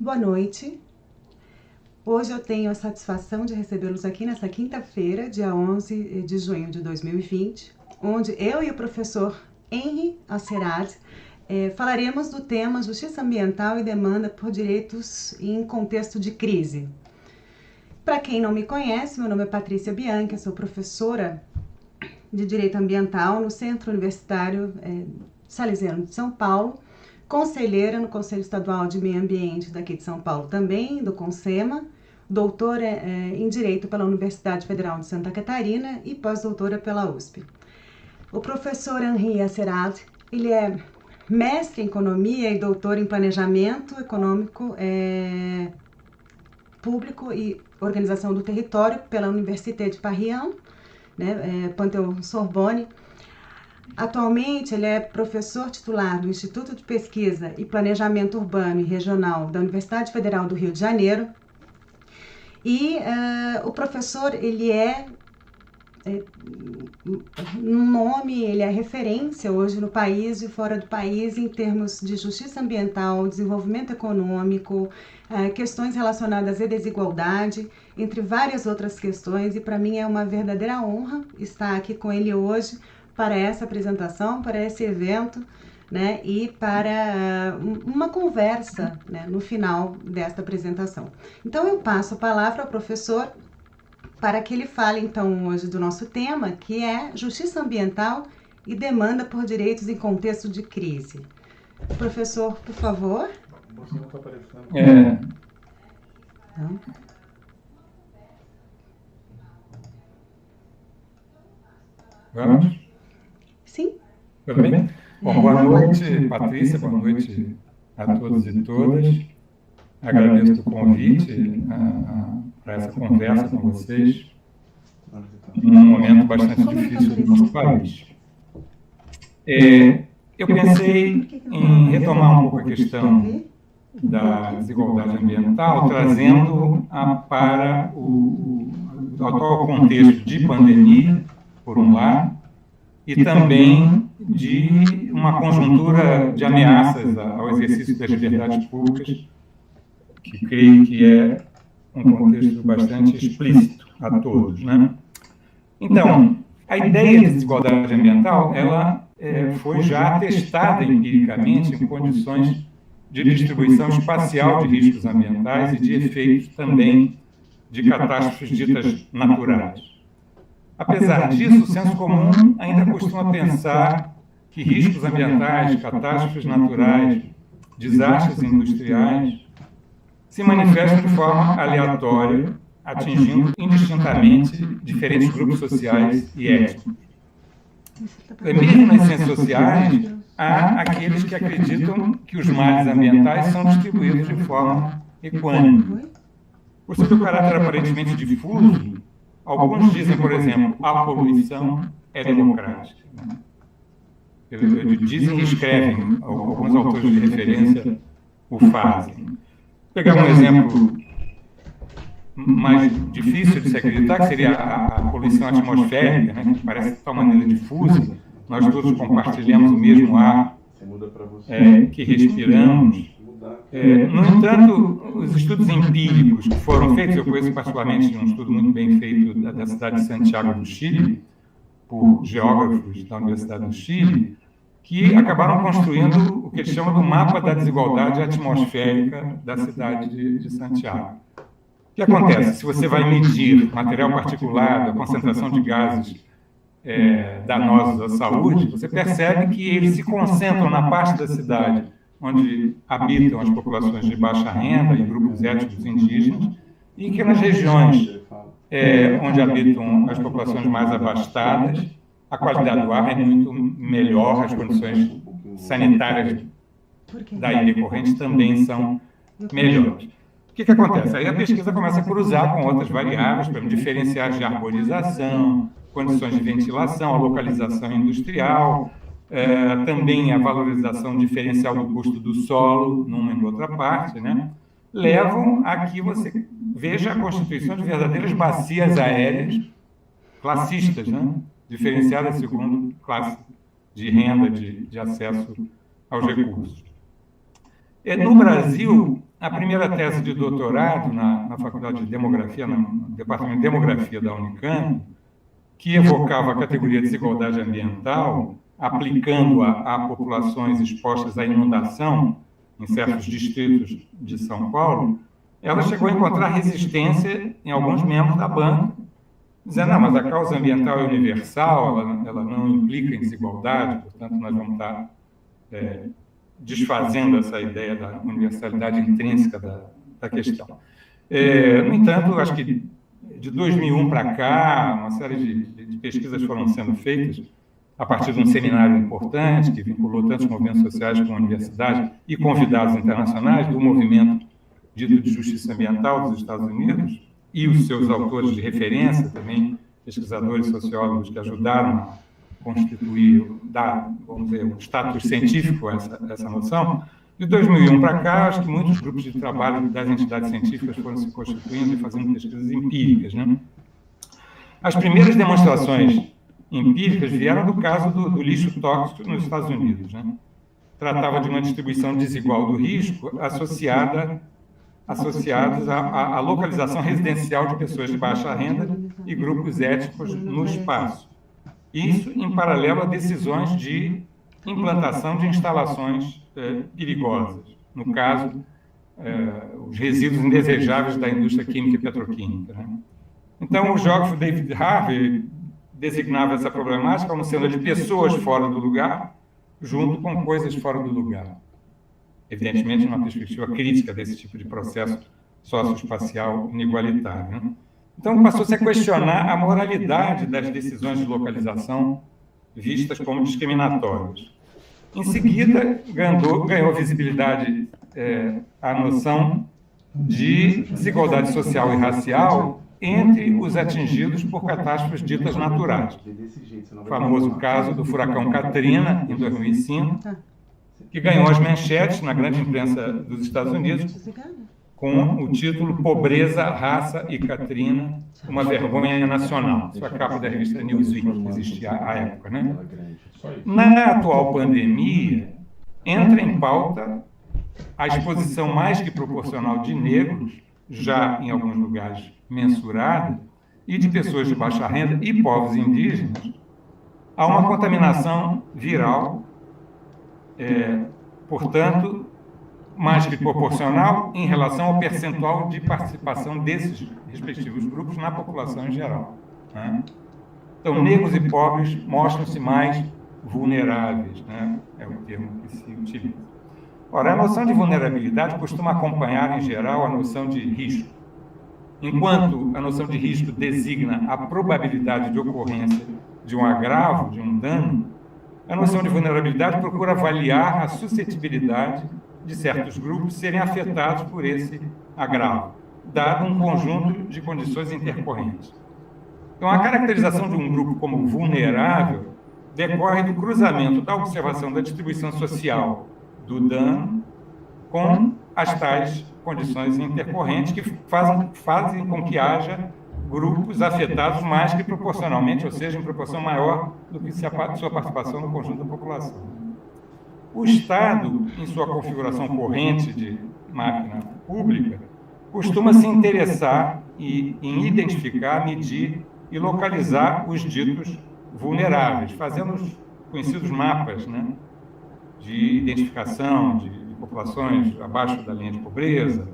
Boa noite. Hoje eu tenho a satisfação de recebê-los aqui nessa quinta-feira, dia 11 de junho de 2020, onde eu e o professor Henri Acerad falaremos do tema Justiça Ambiental e Demanda por Direitos em Contexto de Crise. Para quem não me conhece, meu nome é Patrícia Bianchi, eu sou professora de Direito Ambiental no Centro Universitário Salesiano de São Paulo, conselheira no Conselho Estadual de Meio Ambiente daqui de São Paulo também, do CONSEMA, doutora em Direito pela Universidade Federal de Santa Catarina e pós-doutora pela USP. O professor Henri Acerad, ele é mestre em Economia e doutor em Planejamento Econômico Público e Organização do Território pela Université de Paris, Panthéon-Sorbonne. Atualmente, ele é professor titular do Instituto de Pesquisa e Planejamento Urbano e Regional da Universidade Federal do Rio de Janeiro. E o professor, ele no nome, ele é referência hoje no país e fora do país em termos de justiça ambiental, desenvolvimento econômico, questões relacionadas à desigualdade, entre várias outras questões. E para mim é uma verdadeira honra estar aqui com ele hoje, para essa apresentação, para esse evento, né, e para uma conversa, né, no final desta apresentação. Então eu passo a palavra ao professor para que ele fale então hoje do nosso tema, que é Justiça Ambiental e Demanda por Direitos em Contexto de Crise. Professor, por favor. Você não está aparecendo. Não. Vamos? Sim. Tudo bem? Bom, boa noite, Patrícia, boa noite a todos e todas. Agradeço o convite para essa conversa com vocês, num momento bastante difícil do nosso país. Eu pensei em retomar um pouco a questão da desigualdade ambiental, trazendo para o atual contexto de pandemia, por um lado, e também de uma conjuntura de ameaças ao exercício das liberdades públicas, que creio que é um contexto bastante explícito a todos, né? Então, a ideia de desigualdade ambiental, ela foi já testada empiricamente em condições de distribuição espacial de riscos ambientais e de efeitos também de catástrofes ditas naturais. Apesar disso, o senso comum ainda costuma pensar que riscos ambientais, catástrofes naturais, desastres industriais se manifestam de forma aleatória, atingindo indistintamente diferentes grupos sociais e étnicos. Mesmo nas ciências sociais, há aqueles que acreditam que os males ambientais são distribuídos de forma equânime. Por seu caráter aparentemente difuso, alguns dizem, por exemplo, a poluição é democrática. Dizem e escrevem, alguns autores de referência o fazem. Vou pegar um exemplo mais difícil de se acreditar, que seria a poluição atmosférica, né, que parece de tal maneira difusa, nós todos compartilhamos o mesmo ar que respiramos. No entanto, os estudos empíricos que foram feitos, eu conheço particularmente um estudo muito bem feito da cidade de Santiago do Chile, por geógrafos da Universidade do Chile, que acabaram construindo o que eles chamam do mapa da desigualdade atmosférica da cidade de Santiago. O que acontece? Se você vai medir material particulado, a concentração de gases danosos à saúde, você percebe que eles se concentram na parte da cidade onde habitam as populações de baixa renda e grupos étnicos indígenas, e que nas regiões onde habitam as populações mais abastadas, a qualidade do ar é muito melhor, as condições sanitárias daí decorrentes também são melhores. O que acontece? Aí a pesquisa começa a cruzar com outras variáveis, para diferenciar de arborização, condições de ventilação, a localização industrial, também a valorização diferencial do custo do solo, numa e outra parte, né? Levam a que você veja a constituição de verdadeiras bacias aéreas classistas, né? Diferenciadas segundo classe de renda, de acesso aos recursos. No Brasil, a primeira tese de doutorado na Faculdade de Demografia, no Departamento de Demografia da Unicamp, que evocava a categoria de desigualdade ambiental, aplicando-a a populações expostas à inundação em certos distritos de São Paulo, ela chegou a encontrar resistência em alguns membros da banca, dizendo, não, mas a causa ambiental é universal, ela não implica em desigualdade, portanto, nós vamos estar desfazendo essa ideia da universalidade intrínseca da questão. No entanto, acho que de 2001 para cá, uma série de pesquisas foram sendo feitas a partir de um seminário importante que vinculou tantos movimentos sociais com a universidade e convidados internacionais do movimento dito de justiça ambiental dos Estados Unidos e os seus autores de referência, também pesquisadores sociólogos que ajudaram a constituir, dar, vamos dizer, um status científico a essa noção. De 2001 para cá, acho que muitos grupos de trabalho das entidades científicas foram se constituindo e fazendo pesquisas empíricas, né? As primeiras demonstrações empíricas vieram do caso do lixo tóxico nos Estados Unidos, né? Tratava de uma distribuição desigual do risco associados à localização residencial de pessoas de baixa renda e grupos étnicos no espaço. Isso em paralelo a decisões de implantação de instalações perigosas, no caso, os resíduos indesejáveis da indústria química e petroquímica, né? Então, o geógrafo David Harvey designava essa problemática como sendo de pessoas fora do lugar, junto com coisas fora do lugar. Evidentemente, numa perspectiva crítica desse tipo de processo socioespacial inigualitário, né? Então, passou-se a questionar a moralidade das decisões de localização vistas como discriminatórias. Em seguida, ganhou visibilidade a noção de desigualdade social e racial entre os atingidos por catástrofes ditas naturais. O famoso caso do furacão Katrina, em 2005, que ganhou as manchetes na grande imprensa dos Estados Unidos com o título Pobreza, Raça e Katrina, uma vergonha nacional. Isso é a capa da revista Newsweek, que existia à época, né? Na atual pandemia, entra em pauta a exposição mais que proporcional de negros, já em alguns lugares mensurada, e de pessoas de baixa renda e povos indígenas, a uma contaminação viral, portanto, mais que proporcional em relação ao percentual de participação desses respectivos grupos na população em geral, né? Então, negros e pobres mostram-se mais vulneráveis, né? É o termo que se utiliza. Ora, a noção de vulnerabilidade costuma acompanhar, em geral, a noção de risco. Enquanto a noção de risco designa a probabilidade de ocorrência de um agravo, de um dano, a noção de vulnerabilidade procura avaliar a suscetibilidade de certos grupos serem afetados por esse agravo, dado um conjunto de condições intercorrentes. Então, a caracterização de um grupo como vulnerável decorre do cruzamento da observação da distribuição social do dano com as tais condições intercorrentes que fazem com que haja grupos afetados mais que proporcionalmente, ou seja, em proporção maior do que sua participação no conjunto da população. O Estado, em sua configuração corrente de máquina pública, costuma se interessar em identificar, medir e localizar os ditos vulneráveis, fazendo os conhecidos mapas, né, de identificação de populações abaixo da linha de pobreza,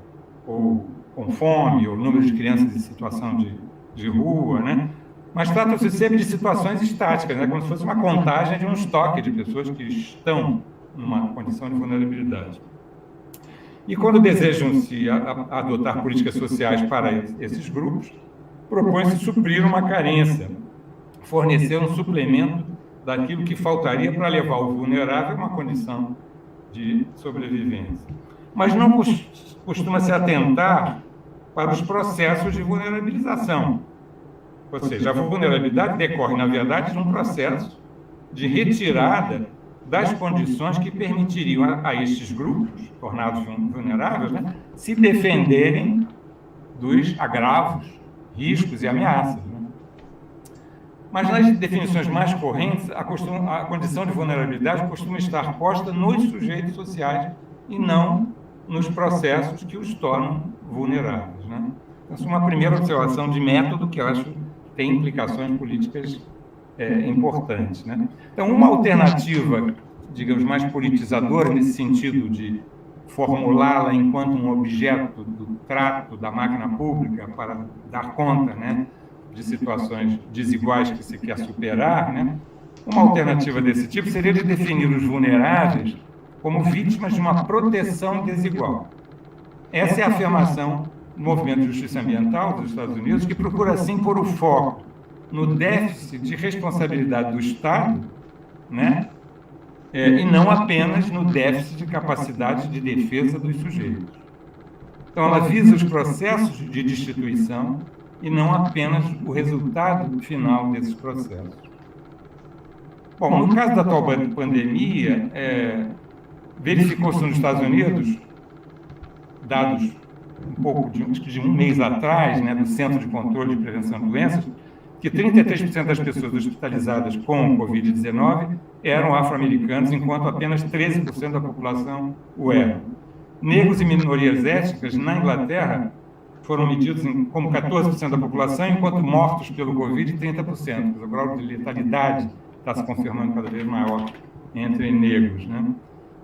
ou com fome, ou número de crianças em situação de rua, né? Mas trata-se sempre de situações estáticas, né, como se fosse uma contagem de um estoque de pessoas que estão numa condição de vulnerabilidade. E quando desejam-se adotar políticas sociais para esses grupos, propõe-se suprir uma carência, fornecer um suplemento daquilo que faltaria para levar o vulnerável a uma condição de sobrevivência. Mas não costuma se atentar para os processos de vulnerabilização. Ou seja, a vulnerabilidade decorre, na verdade, de um processo de retirada das condições que permitiriam a estes grupos, tornados vulneráveis, né, se defenderem dos agravos, riscos e ameaças, né? Mas nas definições mais correntes, a condição de vulnerabilidade costuma estar posta nos sujeitos sociais e não nos processos que os tornam vulneráveis, né? Essa é uma primeira observação de método que eu acho que tem implicações políticas importantes, né? Então, uma alternativa, digamos, mais politizadora, nesse sentido de formulá-la enquanto um objeto do trato da máquina pública para dar conta, né, de situações desiguais que se quer superar, né? Uma alternativa desse tipo seria de definir os vulneráveis como vítimas de uma proteção desigual. Essa é a afirmação do movimento de justiça ambiental dos Estados Unidos, que procura, assim, pôr o foco no déficit de responsabilidade do Estado, né? E não apenas no déficit de capacidade de defesa dos sujeitos. Então, ela visa os processos de destituição e não apenas o resultado final desses processos. Bom, no caso da atual pandemia, verificou-se nos Estados Unidos, dados um pouco de um mês atrás, né, do Centro de Controle de Prevenção de Doenças, que 33% das pessoas hospitalizadas com Covid-19 eram afro-americanos, enquanto apenas 13% da população o eram. Negros e minorias étnicas, na Inglaterra, foram medidos como 14% da população, enquanto mortos pelo Covid, 30%. O grau de letalidade está se confirmando cada vez maior entre negros, né?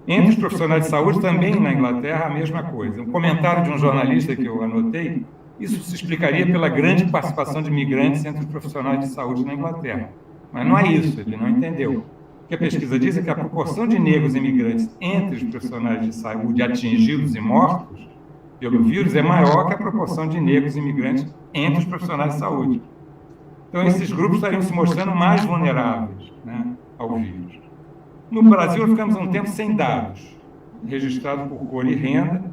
Entre os profissionais de saúde, também na Inglaterra, a mesma coisa. Um comentário de um jornalista que eu anotei: isso se explicaria pela grande participação de imigrantes entre os profissionais de saúde na Inglaterra. Mas não é isso, ele não entendeu. O que a pesquisa diz é que a proporção de negros imigrantes entre os profissionais de saúde atingidos e mortos pelo vírus é maior que a proporção de negros imigrantes entre os profissionais de saúde. Então, esses grupos estariam se mostrando mais vulneráveis, né, ao vírus. No Brasil, ficamos um tempo sem dados, registrados por cor e renda.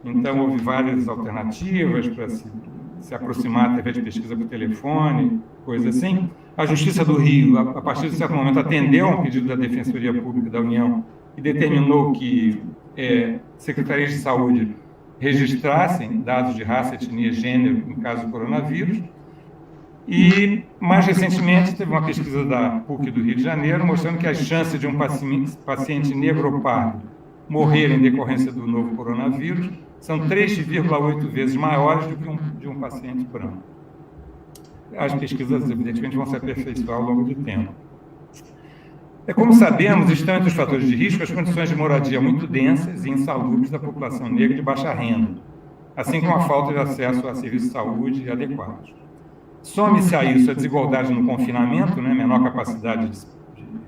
Então, houve várias alternativas para se aproximar através de pesquisa por telefone, coisa assim. A Justiça do Rio, a partir de certo momento, atendeu a um pedido da Defensoria Pública da União e determinou que secretarias de saúde registrassem dados de raça, etnia e gênero em caso do coronavírus. E, mais recentemente, teve uma pesquisa da PUC do Rio de Janeiro mostrando que as chances de um paciente negro ou pardo morrer em decorrência do novo coronavírus são 3,8 vezes maiores do que de um paciente branco. As pesquisas, evidentemente, vão se aperfeiçoar ao longo do tempo. Como sabemos, estão entre os fatores de risco as condições de moradia muito densas e insalubres da população negra de baixa renda, assim como a falta de acesso a serviços de saúde adequados. Some-se a isso a desigualdade no confinamento, né, menor capacidade de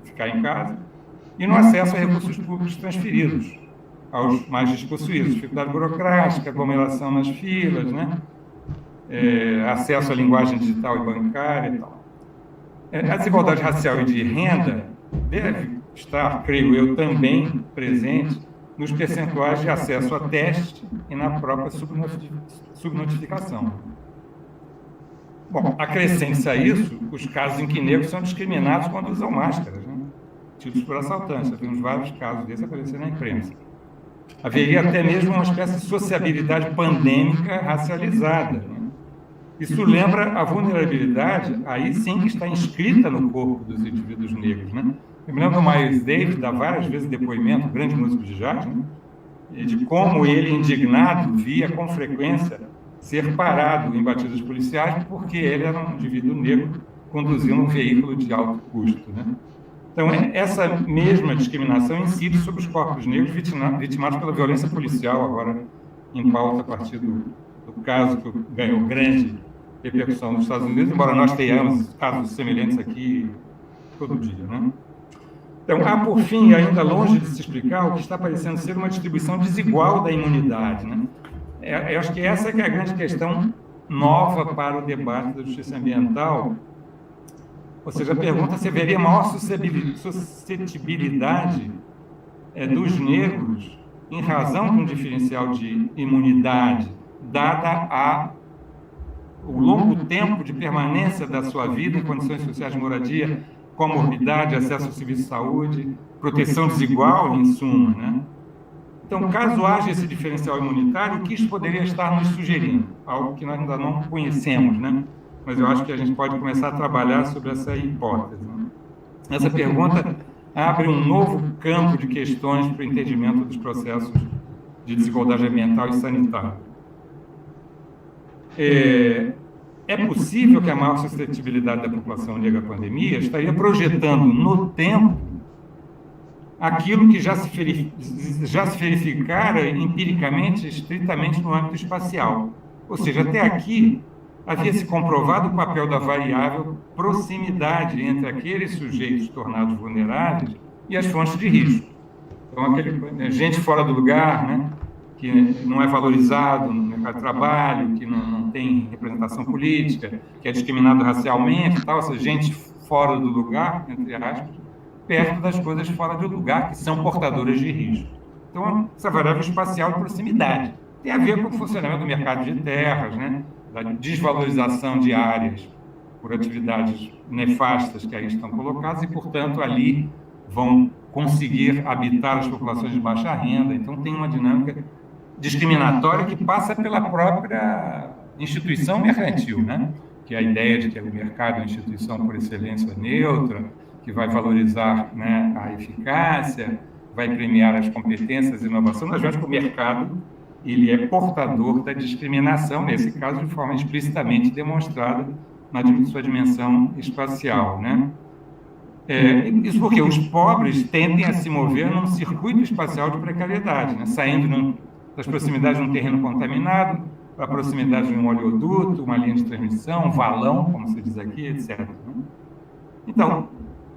ficar em casa, e no acesso a recursos públicos transferidos aos mais despossuídos, dificuldade burocrática, aglomeração nas filas, né, acesso à linguagem digital e bancária e tal. A desigualdade racial e de renda deve estar, creio eu, também presente nos percentuais de acesso a teste e na própria subnotificação. Bom, acrescente-se a isso os casos em que negros são discriminados quando usam máscaras, né, tidos por assaltantes. Temos vários casos desses aparecendo na imprensa. Haveria até mesmo uma espécie de sociabilidade pandêmica racializada, né? Isso lembra a vulnerabilidade, aí sim, que está inscrita no corpo dos indivíduos negros, né? Eu me lembro do Miles Davis dá várias vezes depoimento, grande músico de jazz, né, de como ele, indignado, via com frequência ser parado em batidas policiais porque ele era um indivíduo negro conduzindo um veículo de alto custo, né? Então, essa mesma discriminação incide sobre os corpos negros vitimados pela violência policial, agora em pauta a partir do caso que ganhou grande repercussão nos Estados Unidos, embora nós tenhamos casos semelhantes aqui todo dia, né? Então, há, por fim, ainda longe de se explicar o que está parecendo ser uma distribuição desigual da imunidade, né? Eu acho que essa é a grande questão nova para o debate da justiça ambiental. Ou seja, a pergunta se haveria maior suscetibilidade dos negros em razão de um diferencial de imunidade, dada o longo tempo de permanência da sua vida em condições sociais de moradia, comorbidade, acesso ao serviço de saúde, proteção desigual, em suma, né? Então, caso haja esse diferencial imunitário, o que isso poderia estar nos sugerindo? Algo que nós ainda não conhecemos, né? Mas eu acho que a gente pode começar a trabalhar sobre essa hipótese, né? Essa pergunta abre um novo campo de questões para o entendimento dos processos de desigualdade ambiental e sanitária. É possível que a maior suscetibilidade da população negra à pandemia estaria projetando no tempo aquilo que já se verificara empiricamente, estritamente no âmbito espacial. Ou seja, até aqui havia se comprovado o papel da variável proximidade entre aqueles sujeitos tornados vulneráveis e as fontes de risco. Então, gente fora do lugar, né, que não é valorizado no mercado de trabalho, que não tem representação política, que é discriminado racialmente, tal, essa gente fora do lugar, entre aspas, perto das coisas fora do lugar, que são portadoras de risco. Então, essa variável espacial de proximidade tem a ver com o funcionamento do mercado de terras, né, da desvalorização de áreas por atividades nefastas que aí estão colocadas e, portanto, ali vão conseguir habitar as populações de baixa renda. Então, tem uma dinâmica discriminatória que passa pela própria instituição mercantil, né? Que é a ideia de que o mercado é uma instituição por excelência neutra, que vai valorizar, né, a eficácia, vai premiar as competências e inovação. Nós vemos que o mercado ele é portador da discriminação, nesse caso, de forma explicitamente demonstrada na sua dimensão espacial, né? Isso porque os pobres tendem a se mover num circuito espacial de precariedade, né? Saindo das proximidades de um terreno contaminado para a proximidade de um oleoduto, uma linha de transmissão, um valão, como se diz aqui, etc. Então,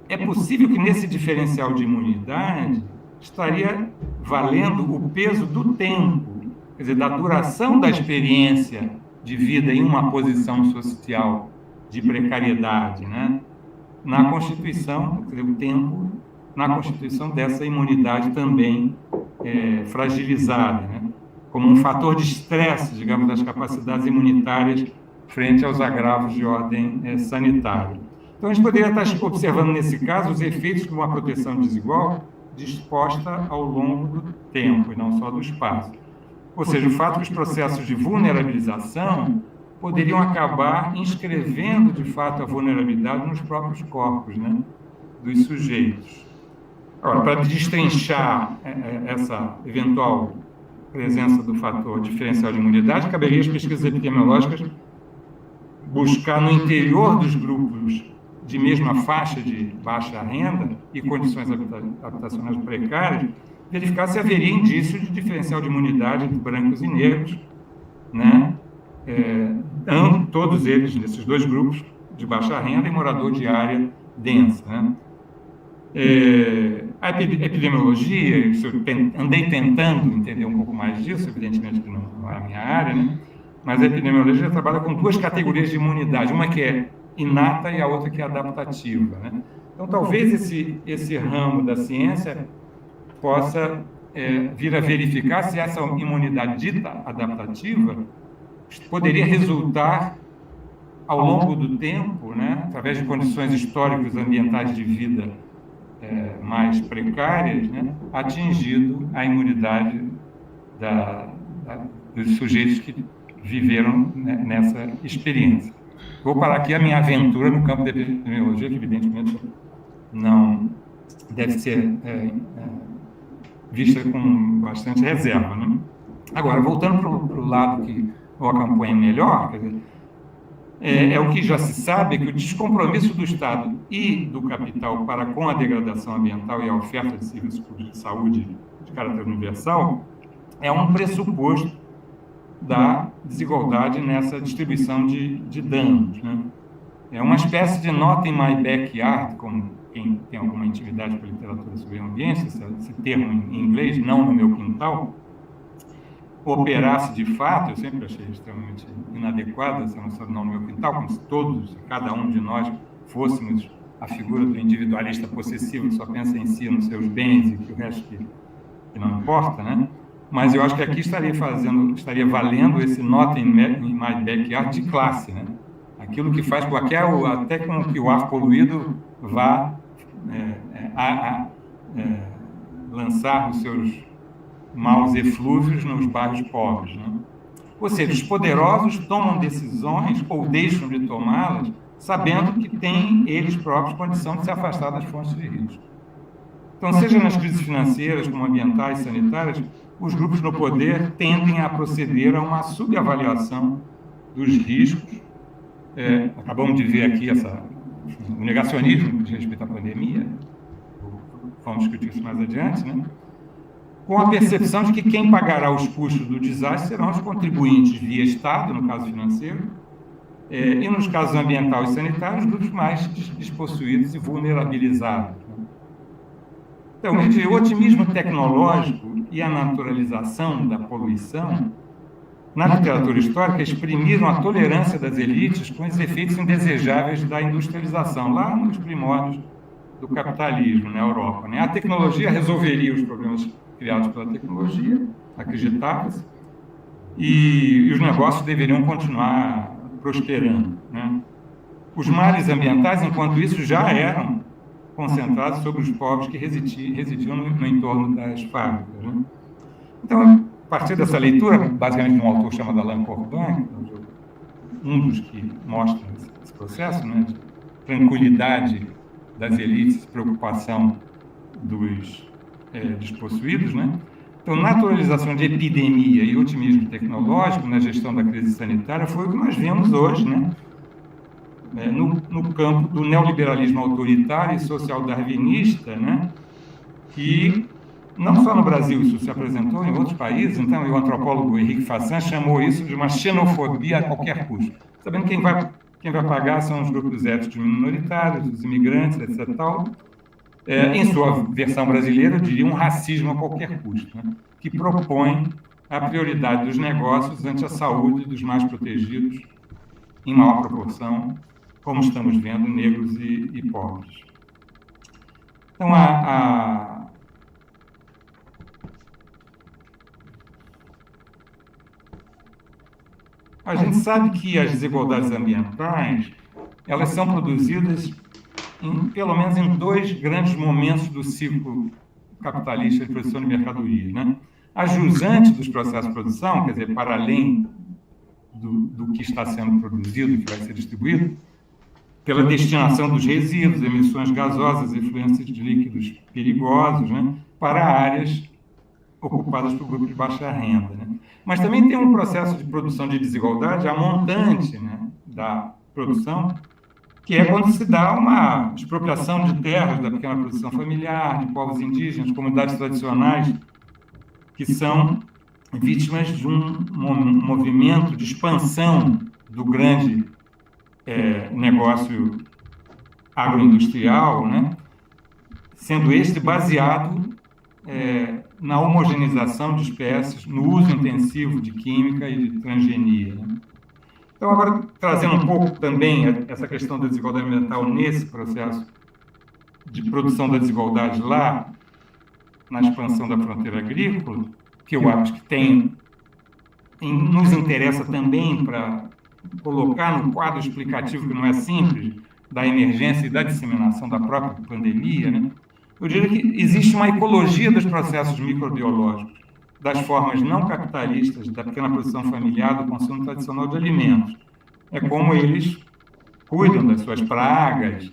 é possível que nesse diferencial de imunidade estaria valendo o peso do tempo, quer dizer, da duração da experiência de vida em uma posição social de precariedade, né? Na constituição, quer dizer, o tempo na constituição dessa imunidade também fragilizada, né? Como um fator de estresse, digamos, das capacidades imunitárias frente aos agravos de ordem sanitária. Então, a gente poderia estar observando, nesse caso, os efeitos de uma proteção desigual disposta ao longo do tempo, e não só do espaço. Ou seja, o fato que os processos de vulnerabilização poderiam acabar inscrevendo, de fato, a vulnerabilidade nos próprios corpos, né, dos sujeitos. Agora, para destrinchar essa eventual presença do fator diferencial de imunidade, caberia às pesquisas epidemiológicas buscar no interior dos grupos de mesma faixa de baixa renda e condições habitacionais precárias, verificar se haveria indício de diferencial de imunidade entre brancos e negros, né? Todos eles, nesses dois grupos de baixa renda e morador de área densa, né? A epidemiologia, eu andei tentando entender um pouco mais disso, evidentemente que não é a minha área, né? Mas a epidemiologia trabalha com duas categorias de imunidade, uma que é inata e a outra que é adaptativa, né? Então, talvez esse ramo da ciência possa vir a verificar se essa imunidade dita adaptativa poderia resultar, ao longo do tempo, né, através de condições históricas ambientais de vida mais precárias, né, atingido a imunidade dos sujeitos que viveram, né, nessa experiência. Vou parar aqui a minha aventura no campo da epidemiologia, que evidentemente não deve ser vista com bastante reserva, né? Agora, voltando para o lado que eu acompanho melhor, quer dizer, é o que já se sabe, que o descompromisso do Estado e do capital para com a degradação ambiental e a oferta de serviços públicos de saúde de caráter universal é um pressuposto da desigualdade nessa distribuição de danos, né? É uma espécie de not in my backyard, como quem tem alguma intimidade com a literatura sobre o ambiente, esse termo em inglês, não no meu quintal, operasse de fato. Eu sempre achei extremamente inadequada essa noção de não no meu quintal, como se todos, cada um de nós, fôssemos a figura do individualista possessivo que só pensa em si, nos seus bens e que o resto que não importa, né? Mas eu acho que aqui estaria valendo esse not in my backyard de classe, né? Aquilo que faz até com que o ar poluído vá lançar os seus maus eflúvios nos bairros pobres, né? Ou seja, os poderosos tomam decisões ou deixam de tomá-las sabendo que têm eles próprios condição de se afastar das fontes de risco. Então, seja nas crises financeiras, como ambientais, sanitárias, os grupos no poder tendem a proceder a uma subavaliação dos riscos. Acabamos de ver aqui o negacionismo de respeito à pandemia, vamos discutir isso mais adiante, né? Com a percepção de que quem pagará os custos do desastre serão os contribuintes via Estado, no caso financeiro, e nos casos ambiental e sanitário, os grupos mais despossuídos e vulnerabilizados. Então, entre o otimismo tecnológico e a naturalização da poluição, na literatura histórica exprimiram a tolerância das elites com os efeitos indesejáveis da industrialização, lá nos primórdios do capitalismo na Europa, né? A tecnologia resolveria os problemas criados pela tecnologia, acreditava-se, e os negócios deveriam continuar prosperando, né? Os males ambientais, enquanto isso, já eram concentrados sobre os povos que residiam no entorno das fábricas, né? Então, a partir dessa leitura, basicamente de um autor chamado Alain Corbin, um dos que mostra esse processo, né, de tranquilidade das elites, preocupação dos despossuídos, né? Então, naturalização de epidemia e otimismo tecnológico na gestão da crise sanitária foi o que nós vemos hoje, né? No campo do neoliberalismo autoritário e social-darwinista, né? Que não só no Brasil isso se apresentou, em outros países. Então, o antropólogo Henrique Fassin chamou isso de uma xenofobia a qualquer custo. Sabendo que quem vai pagar são os grupos étnicos minoritários, os imigrantes, etc. Tal. Em sua versão brasileira, eu diria um racismo a qualquer custo, né? Que propõe a prioridade dos negócios ante a saúde dos mais protegidos, em maior proporção, como estamos vendo, negros e pobres. Então, a gente sabe que as desigualdades ambientais, elas são produzidas pelo menos em dois grandes momentos do ciclo capitalista de produção de mercadorias, né? A jusante dos processos de produção, quer dizer, para além do que está sendo produzido, que vai ser distribuído, pela destinação dos resíduos, emissões gasosas, efluentes de líquidos perigosos, né, para áreas ocupadas por grupos de baixa renda, né? Mas também tem um processo de produção de desigualdade, a montante, né, da produção, que é quando se dá uma expropriação de terras da pequena produção familiar, de povos indígenas, comunidades tradicionais, que são vítimas de um movimento de expansão do grande negócio agroindustrial, né? Sendo este baseado na homogeneização de espécies, no uso intensivo de química e de transgenia, né? Então, agora, trazendo um pouco também essa questão da desigualdade ambiental nesse processo de produção da desigualdade lá, na expansão da fronteira agrícola, que eu acho que nos interessa também para colocar no quadro explicativo, que não é simples, da emergência e da disseminação da própria pandemia, né? Eu diria que existe uma ecologia dos processos microbiológicos, das formas não capitalistas, da pequena produção familiar, do consumo tradicional de alimentos. É como eles cuidam das suas pragas,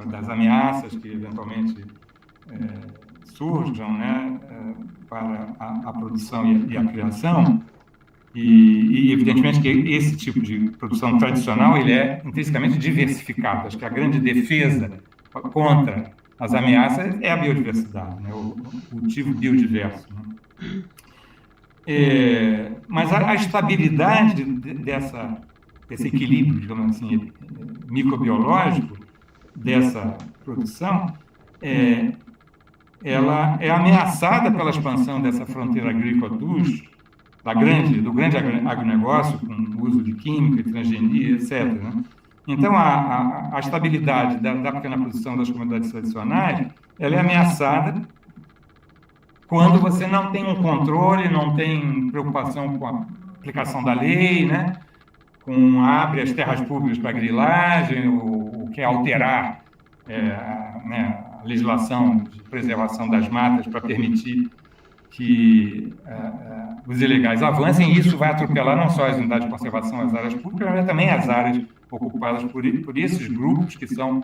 das ameaças que eventualmente surjam, né, para a produção e a criação. E, evidentemente, que esse tipo de produção tradicional ele é intrinsecamente diversificado. Acho que a grande defesa contra as ameaças é a biodiversidade, né, o cultivo biodiverso, né? Mas a estabilidade desse equilíbrio, digamos assim, microbiológico dessa produção, ela é ameaçada pela expansão dessa fronteira agrícola do grande agronegócio, com o uso de química e transgenia, etc., né? Então, a estabilidade da pequena produção das comunidades tradicionais, ela é ameaçada quando você não tem um controle, não tem preocupação com a aplicação da lei, né? Abre as terras públicas para grilagem, ou quer alterar a legislação de preservação das matas para permitir que os ilegais avancem, e isso vai atropelar não só as unidades de conservação, as áreas públicas, mas também as áreas ocupadas por esses grupos que são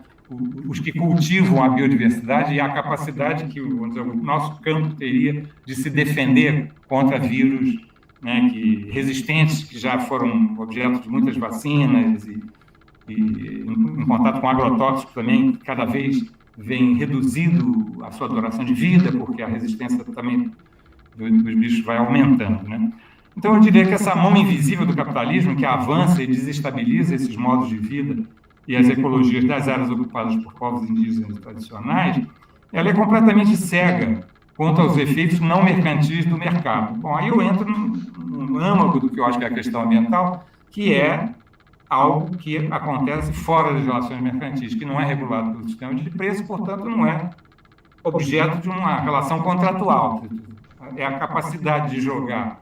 os que cultivam a biodiversidade e a capacidade que vamos dizer, o nosso campo teria de se defender contra vírus, né, resistentes, que já foram objeto de muitas vacinas e em contato com agrotóxicos também, cada vez vem reduzindo a sua duração de vida, porque a resistência também dos bichos vai aumentando, né? Então, eu diria que essa mão invisível do capitalismo, que avança e desestabiliza esses modos de vida e as ecologias das áreas ocupadas por povos indígenas tradicionais, ela é completamente cega quanto aos efeitos não mercantis do mercado. Bom, aí eu entro no âmago do que eu acho que é a questão ambiental, que é algo que acontece fora das relações mercantis, que não é regulado pelo sistema de preço, portanto, não é objeto de uma relação contratual. É a capacidade de jogar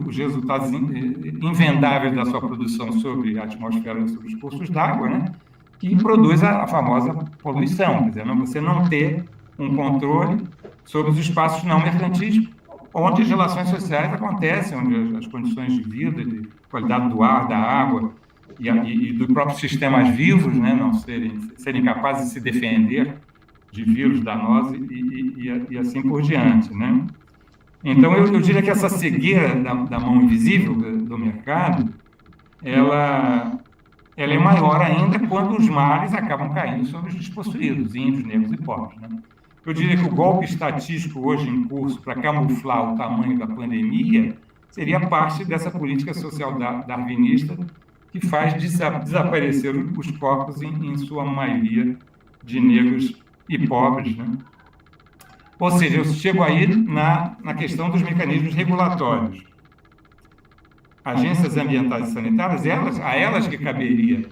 os resultados invendáveis da sua produção sobre a atmosfera e sobre os cursos d'água, né, que produz a famosa poluição. Quer dizer, você não ter um controle sobre os espaços não mercantis, onde as relações sociais acontecem, onde as condições de vida, de qualidade do ar, da água e dos próprios sistemas vivos, né, não serem capazes de se defender de vírus danosos e assim por diante, né? Então, eu diria que essa cegueira da mão invisível do mercado, ela é maior ainda quando os males acabam caindo sobre os despossuídos, índios, negros e pobres, né? Eu diria que o golpe estatístico hoje em curso para camuflar o tamanho da pandemia seria parte dessa política social darwinista que faz desaparecer os corpos, em sua maioria, de negros e pobres, né? Ou seja, eu chego aí na questão dos mecanismos regulatórios. Agências ambientais e sanitárias, a elas que caberia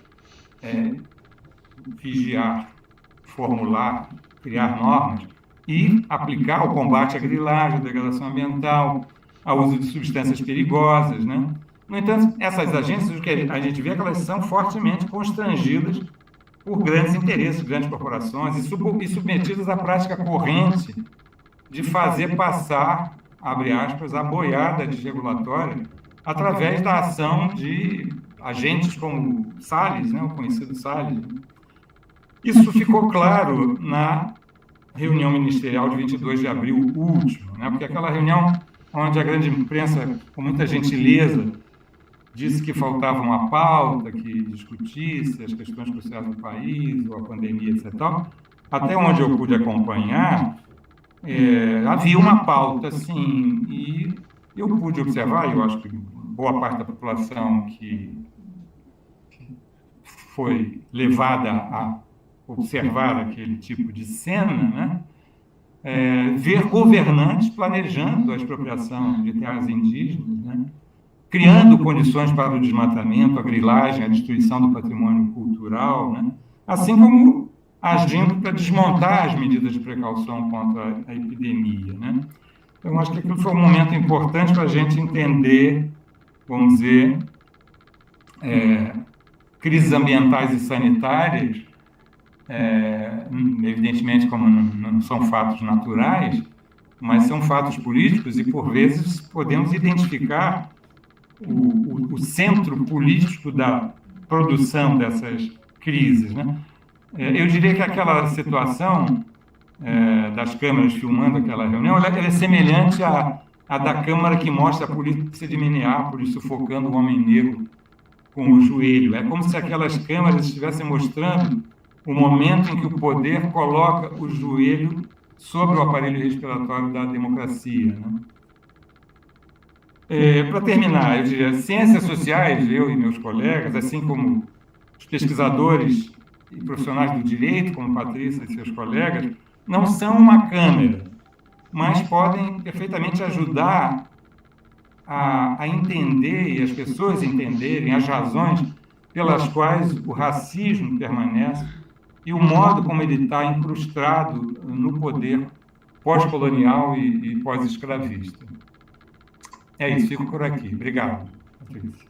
vigiar, formular, criar normas e aplicar o combate à grilagem, à degradação ambiental, ao uso de substâncias perigosas, né? No entanto, essas agências, o que a gente vê é que elas são fortemente constrangidas por grandes interesses, grandes corporações, e submetidas à prática corrente de fazer passar, abre aspas, a boiada desregulatória através da ação de agentes como Salles, né, o conhecido Salles. Isso ficou claro na reunião ministerial de 22 de abril último, né, porque aquela reunião onde a grande imprensa, com muita gentileza, disse que faltava uma pauta que discutisse as questões cruciais do país, ou a pandemia, etc. Até onde eu pude acompanhar, havia uma pauta, sim, e eu pude observar, eu acho que boa parte da população que foi levada a observar aquele tipo de cena, né, ver governantes planejando a expropriação de terras indígenas, né, criando condições para o desmatamento, a grilagem, a destruição do patrimônio cultural, né, assim como agindo para desmontar as medidas de precaução contra a epidemia, né? Então, acho que aquilo foi um momento importante para a gente entender, vamos dizer, crises ambientais e sanitárias, evidentemente como não são fatos naturais, mas são fatos políticos e, por vezes, podemos identificar o centro político da produção dessas crises, né? Eu diria que aquela situação das câmeras filmando aquela reunião, ela é semelhante à da câmara que mostra a polícia de Minneapolis sufocando o homem negro com o joelho. É como se aquelas câmeras estivessem mostrando o momento em que o poder coloca o joelho sobre o aparelho respiratório da democracia, né? Para terminar, eu diria, ciências sociais, eu e meus colegas, assim como os pesquisadores e profissionais do direito, como Patrícia e seus colegas, não são uma câmera, mas podem perfeitamente ajudar a entender e as pessoas entenderem as razões pelas quais o racismo permanece e o modo como ele está incrustado no poder pós-colonial e pós-escravista. É isso, fico por aqui. Obrigado, Patrícia.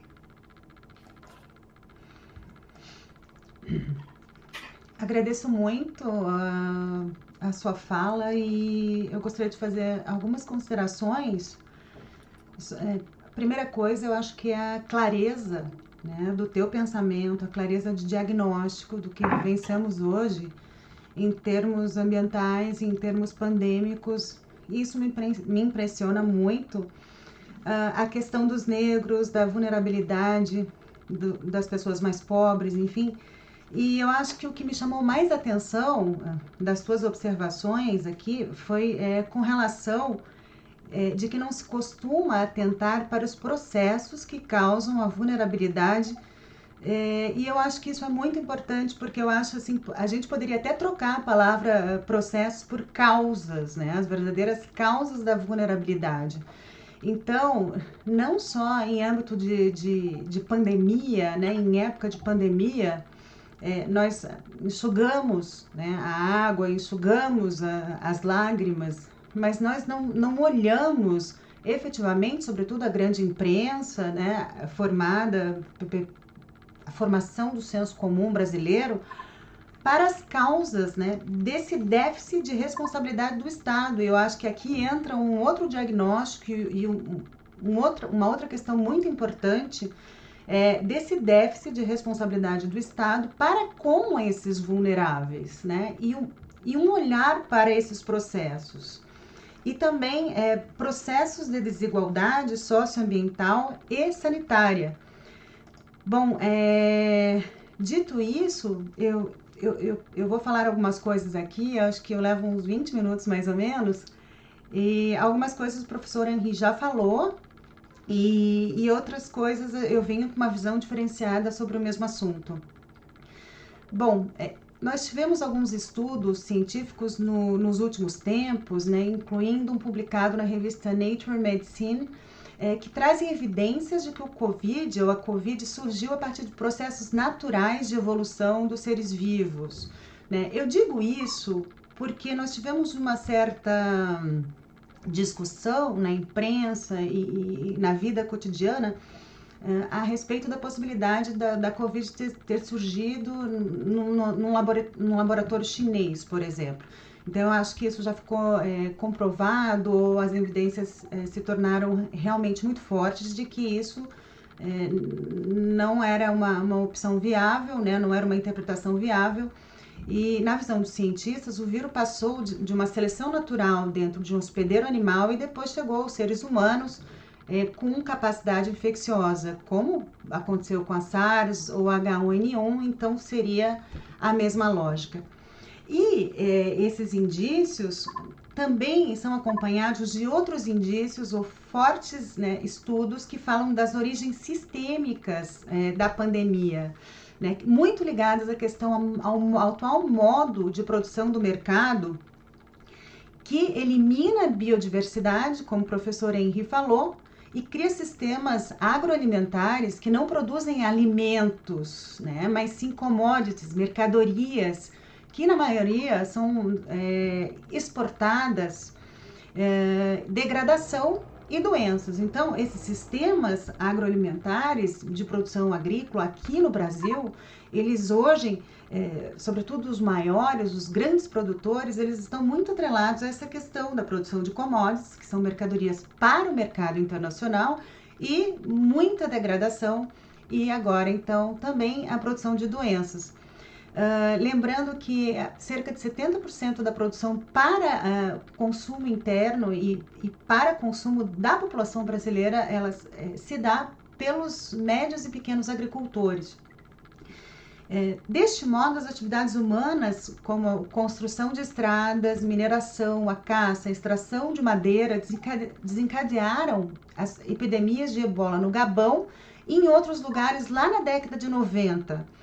Agradeço muito a sua fala e eu gostaria de fazer algumas considerações A primeira coisa, eu acho que é a clareza, né, do teu pensamento, a clareza de diagnóstico do que vivenciamos hoje em termos ambientais, em termos pandêmicos. Isso me impressiona muito. A questão dos negros, da vulnerabilidade das pessoas mais pobres, enfim. E eu acho que o que me chamou mais atenção das tuas observações aqui foi com relação de que não se costuma atentar para os processos que causam a vulnerabilidade. E eu acho que isso é muito importante, porque eu acho assim, a gente poderia até trocar a palavra processos por causas, né? As verdadeiras causas da vulnerabilidade. Então, não só em âmbito de pandemia, né? Em época de pandemia, nós enxugamos, né, a água, enxugamos as lágrimas, mas nós não olhamos efetivamente, sobretudo a grande imprensa, né, a formação do senso comum brasileiro, para as causas, né, desse déficit de responsabilidade do Estado. Eu acho que aqui entra um outro diagnóstico e uma outra questão muito importante desse déficit de responsabilidade do Estado para com esses vulneráveis, né, e um olhar para esses processos. E também processos de desigualdade socioambiental e sanitária. Bom, dito isso, eu vou falar algumas coisas aqui, acho que eu levo uns 20 minutos mais ou menos, e algumas coisas o professor Henri já falou, e outras coisas eu venho com uma visão diferenciada sobre o mesmo assunto. Bom, nós tivemos alguns estudos científicos nos últimos tempos, né, incluindo um publicado na revista Nature Medicine, que trazem evidências de que o Covid ou a Covid surgiu a partir de processos naturais de evolução dos seres vivos, né? Eu digo isso porque nós tivemos uma certa discussão na imprensa e na vida cotidiana a respeito da possibilidade da Covid ter surgido num laboratório chinês, por exemplo. Então, eu acho que isso já ficou comprovado, as evidências se tornaram realmente muito fortes de que isso não era uma opção viável, né? Não era uma interpretação viável. E, na visão dos cientistas, o vírus passou de uma seleção natural dentro de um hospedeiro animal e depois chegou aos seres humanos com capacidade infecciosa, como aconteceu com a SARS ou H1N1, então seria a mesma lógica. E esses indícios também são acompanhados de outros indícios ou fortes, né, estudos que falam das origens sistêmicas da pandemia, né, muito ligadas à questão ao atual modo de produção do mercado, que elimina a biodiversidade, como o professor Henri falou, e cria sistemas agroalimentares que não produzem alimentos, né, mas sim commodities, mercadorias, que na maioria são exportadas, degradação e doenças. Então, esses sistemas agroalimentares de produção agrícola aqui no Brasil, eles hoje, sobretudo os maiores, os grandes produtores, eles estão muito atrelados a essa questão da produção de commodities, que são mercadorias para o mercado internacional, e muita degradação, e agora, então, também a produção de doenças. Lembrando que cerca de 70% da produção para consumo interno e para consumo da população brasileira, ela se dá pelos médios e pequenos agricultores. Deste modo, as atividades humanas, como a construção de estradas, mineração, a caça, a extração de madeira, desencadearam as epidemias de ebola no Gabão e em outros lugares lá na década de 90.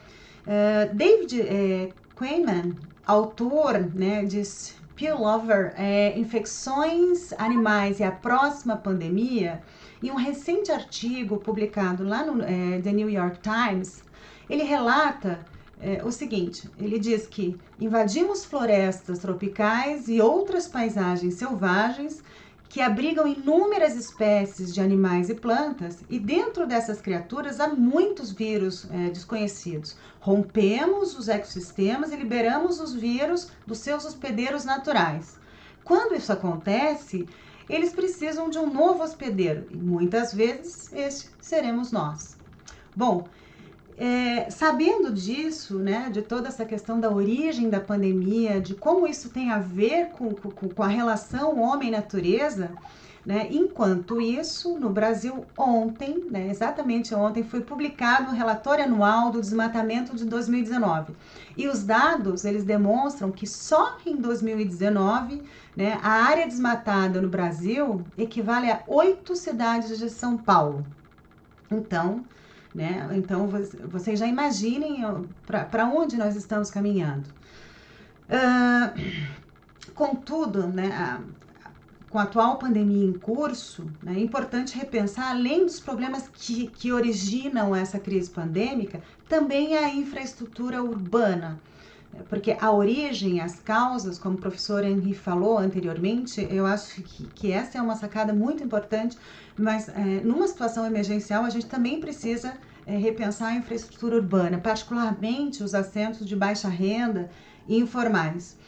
David Quammen, autor, né, de Spillover, Infecções Animais e a Próxima Pandemia, em um recente artigo publicado lá no The New York Times, ele relata o seguinte, ele diz que invadimos florestas tropicais e outras paisagens selvagens que abrigam inúmeras espécies de animais e plantas, e dentro dessas criaturas há muitos vírus desconhecidos. Rompemos os ecossistemas e liberamos os vírus dos seus hospedeiros naturais. Quando isso acontece, eles precisam de um novo hospedeiro e muitas vezes este seremos nós. Bom, sabendo disso, né, de toda essa questão da origem da pandemia, de como isso tem a ver com a relação homem-natureza, né, enquanto isso, no Brasil, ontem, né, exatamente ontem, foi publicado o relatório anual do desmatamento de 2019. E os dados, eles demonstram que só em 2019, né, a área desmatada no Brasil equivale a 8 cidades de São Paulo. Então, vocês já imaginem para onde nós estamos caminhando. Contudo, né, com a atual pandemia em curso, né, é importante repensar, além dos problemas que originam essa crise pandêmica, também a infraestrutura urbana. Porque a origem, as causas, como o professor Henri falou anteriormente, eu acho que essa é uma sacada muito importante, mas numa situação emergencial a gente também precisa repensar a infraestrutura urbana, particularmente os assentos de baixa renda e informais.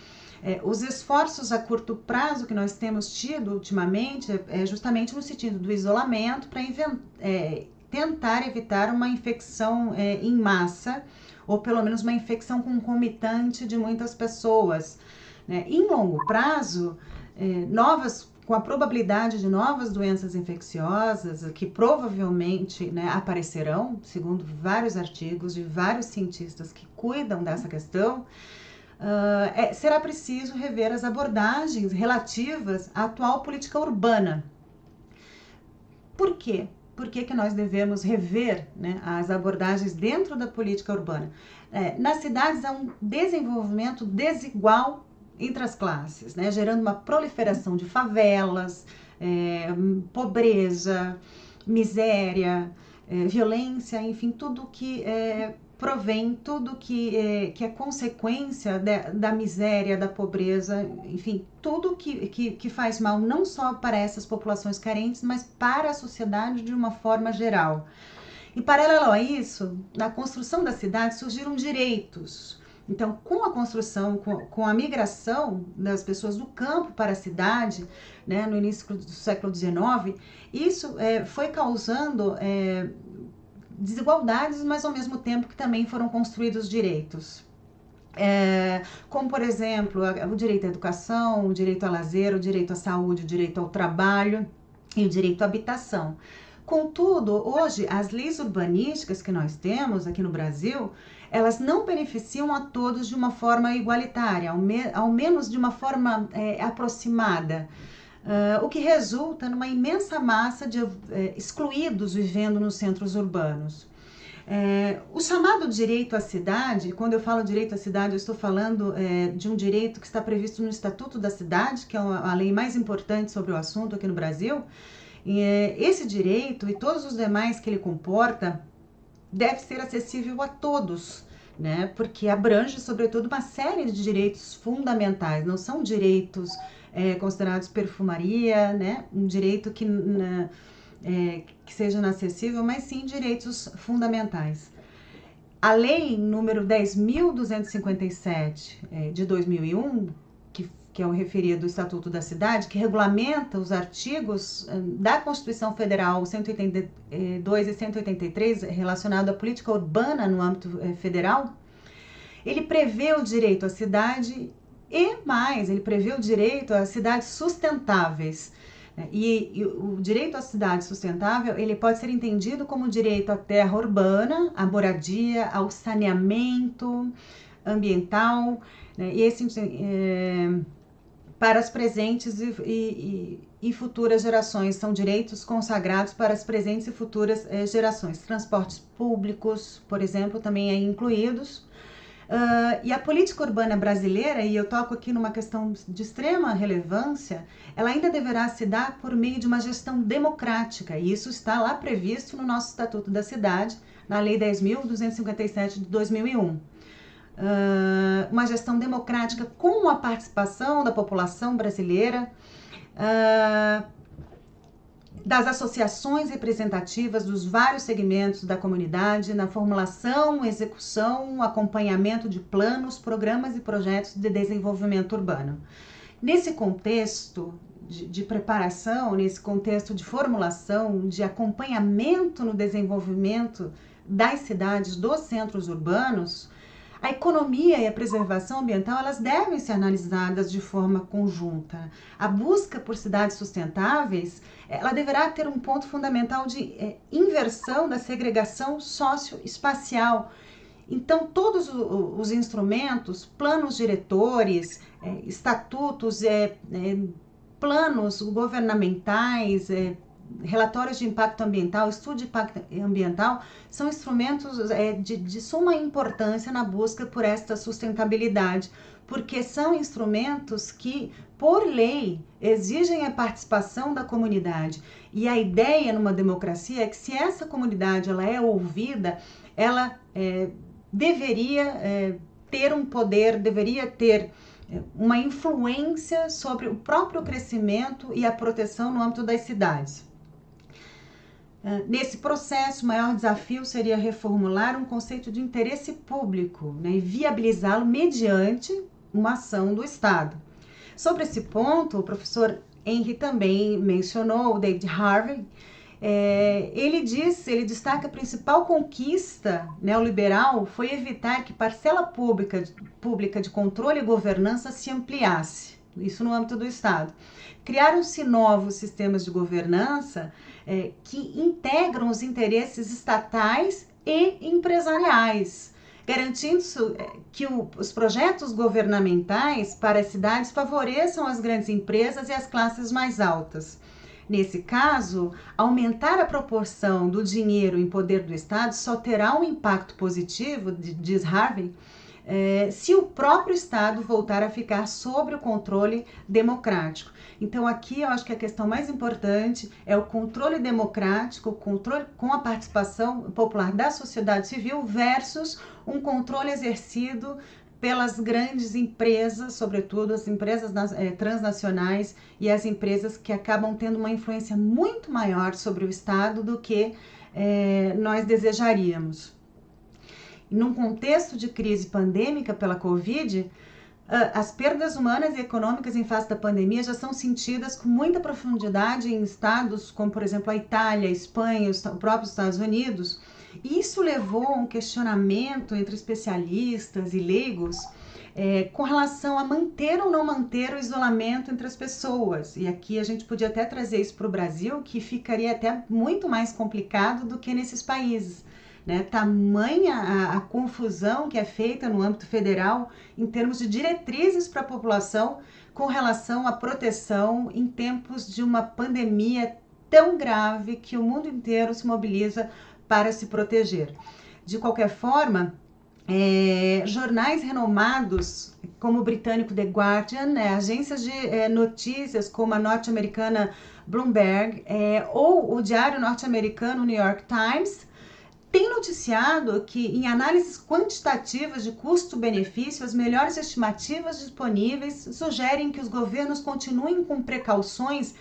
Os esforços a curto prazo que nós temos tido ultimamente é justamente no sentido do isolamento para tentar evitar uma infecção em massa, ou pelo menos uma infecção concomitante de muitas pessoas. Em longo prazo, com a probabilidade de novas doenças infecciosas, que provavelmente, né, aparecerão, segundo vários artigos de vários cientistas que cuidam dessa questão, será preciso rever as abordagens relativas à atual política urbana. Por quê? Por que nós devemos rever, né, as abordagens dentro da política urbana? Nas cidades há um desenvolvimento desigual entre as classes, né, gerando uma proliferação de favelas, pobreza, miséria, violência, enfim, tudo que provém, tudo que é consequência da miséria, da pobreza, enfim, tudo que faz mal não só para essas populações carentes, mas para a sociedade de uma forma geral. Em paralelo a isso, na construção da cidade surgiram direitos. Então, com a construção, com a migração das pessoas do campo para a cidade, né, no início do século XIX, isso foi causando desigualdades, mas ao mesmo tempo que também foram construídos direitos. Como, por exemplo, o direito à educação, o direito ao lazer, o direito à saúde, o direito ao trabalho e o direito à habitação. Contudo, hoje, as leis urbanísticas que nós temos aqui no Brasil, elas não beneficiam a todos de uma forma igualitária, ao menos de uma forma aproximada. O que resulta numa imensa massa de excluídos vivendo nos centros urbanos. O chamado direito à cidade, quando eu falo direito à cidade, eu estou falando de um direito que está previsto no Estatuto da Cidade, que é a lei mais importante sobre o assunto aqui no Brasil. Esse direito e todos os demais que ele comporta deve ser acessível a todos, né? Porque abrange, sobretudo, uma série de direitos fundamentais, não são direitos considerados perfumaria, né? Um direito que seja inacessível, mas sim direitos fundamentais. A lei número 10.257 de 2001, que é o referido do Estatuto da Cidade, que regulamenta os artigos da Constituição Federal 182 e 183 relacionado à política urbana no âmbito federal, ele prevê o direito à cidade e mais, ele prevê o direito a cidades sustentáveis. E o direito à cidade sustentável, ele pode ser entendido como direito à terra urbana, à moradia, ao saneamento ambiental, né, para as presentes e futuras gerações. São direitos consagrados para as presentes e futuras gerações. Transportes públicos, por exemplo, também incluídos. E a política urbana brasileira, e eu toco aqui numa questão de extrema relevância, ela ainda deverá se dar por meio de uma gestão democrática, e isso está lá previsto no nosso Estatuto da Cidade, na Lei 10.257 de 2001. Uma gestão democrática com a participação da população brasileira, das associações representativas dos vários segmentos da comunidade na formulação, execução, acompanhamento de planos, programas e projetos de desenvolvimento urbano. Nesse contexto, de preparação, nesse contexto de formulação, de acompanhamento no desenvolvimento das cidades, dos centros urbanos, a economia e a preservação ambiental, elas devem ser analisadas de forma conjunta. A busca por cidades sustentáveis, ela deverá ter um ponto fundamental de inversão da segregação socioespacial. Então, todos os instrumentos, planos diretores, estatutos, planos governamentais, relatórios de impacto ambiental, estudo de impacto ambiental, são instrumentos de suma importância na busca por esta sustentabilidade, porque são instrumentos que, por lei, exigem a participação da comunidade. E a ideia numa democracia é que, se essa comunidade ela é ouvida, ela deveria ter um poder, deveria ter uma influência sobre o próprio crescimento e a proteção no âmbito das cidades. Nesse processo, o maior desafio seria reformular um conceito de interesse público, né, e viabilizá-lo mediante uma ação do Estado. Sobre esse ponto, o professor Henry também mencionou, o David Harvey. Ele destaca a principal conquista neoliberal foi evitar que parcela pública de controle e governança se ampliasse, isso no âmbito do Estado. Criaram-se novos sistemas de governança que integram os interesses estatais e empresariais, garantindo que os projetos governamentais para as cidades favoreçam as grandes empresas e as classes mais altas. Nesse caso, aumentar a proporção do dinheiro em poder do Estado só terá um impacto positivo, diz Harvey, se o próprio Estado voltar a ficar sob o controle democrático. Então, aqui eu acho que a questão mais importante é o controle democrático, o controle com a participação popular da sociedade civil versus um controle exercido pelas grandes empresas, sobretudo as empresas transnacionais e as empresas que acabam tendo uma influência muito maior sobre o Estado do que nós desejaríamos. Num contexto de crise pandêmica pela Covid, as perdas humanas e econômicas em face da pandemia já são sentidas com muita profundidade em estados como, por exemplo, a Itália, a Espanha, os próprios Estados Unidos. Isso levou a um questionamento entre especialistas e leigos com relação a manter ou não manter o isolamento entre as pessoas. E aqui a gente podia até trazer isso para o Brasil, que ficaria até muito mais complicado do que nesses países. Tamanha a confusão que é feita no âmbito federal em termos de diretrizes para a população com relação à proteção em tempos de uma pandemia tão grave que o mundo inteiro se mobiliza para se proteger. De qualquer forma, jornais renomados como o britânico The Guardian, agências de notícias como a norte-americana Bloomberg ou o diário norte-americano New York Times tem noticiado que, em análises quantitativas de custo-benefício, as melhores estimativas disponíveis sugerem que os governos continuem com precauções,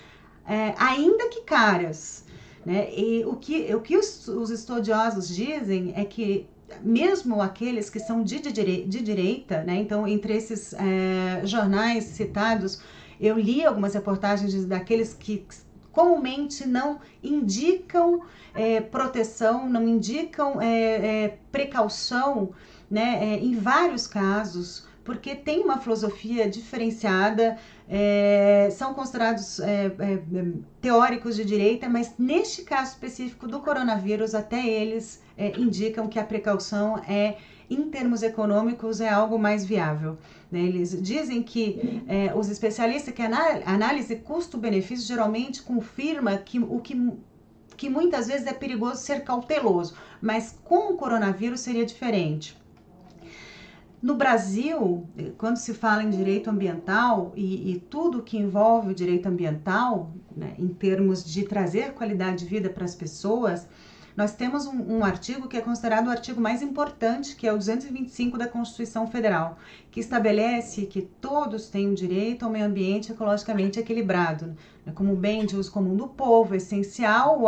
ainda que caras. E o que os estudiosos dizem é que, mesmo aqueles que são de direita, então, entre esses jornais citados, eu li algumas reportagens daqueles que comumente não indicam proteção, não indicam precaução, em vários casos, porque tem uma filosofia diferenciada, são considerados teóricos de direita, mas neste caso específico do coronavírus, até eles indicam que a precaução em termos econômicos, é algo mais viável. Eles dizem que os especialistas que a análise custo-benefício geralmente confirma que muitas vezes é perigoso ser cauteloso, mas com o coronavírus seria diferente. No Brasil, quando se fala em direito ambiental e tudo que envolve o direito ambiental, em termos de trazer qualidade de vida para as pessoas, nós temos um artigo que é considerado o artigo mais importante, que é o 225 da Constituição Federal, que estabelece que todos têm o direito ao meio ambiente ecologicamente equilibrado, como bem de uso comum do povo, essencial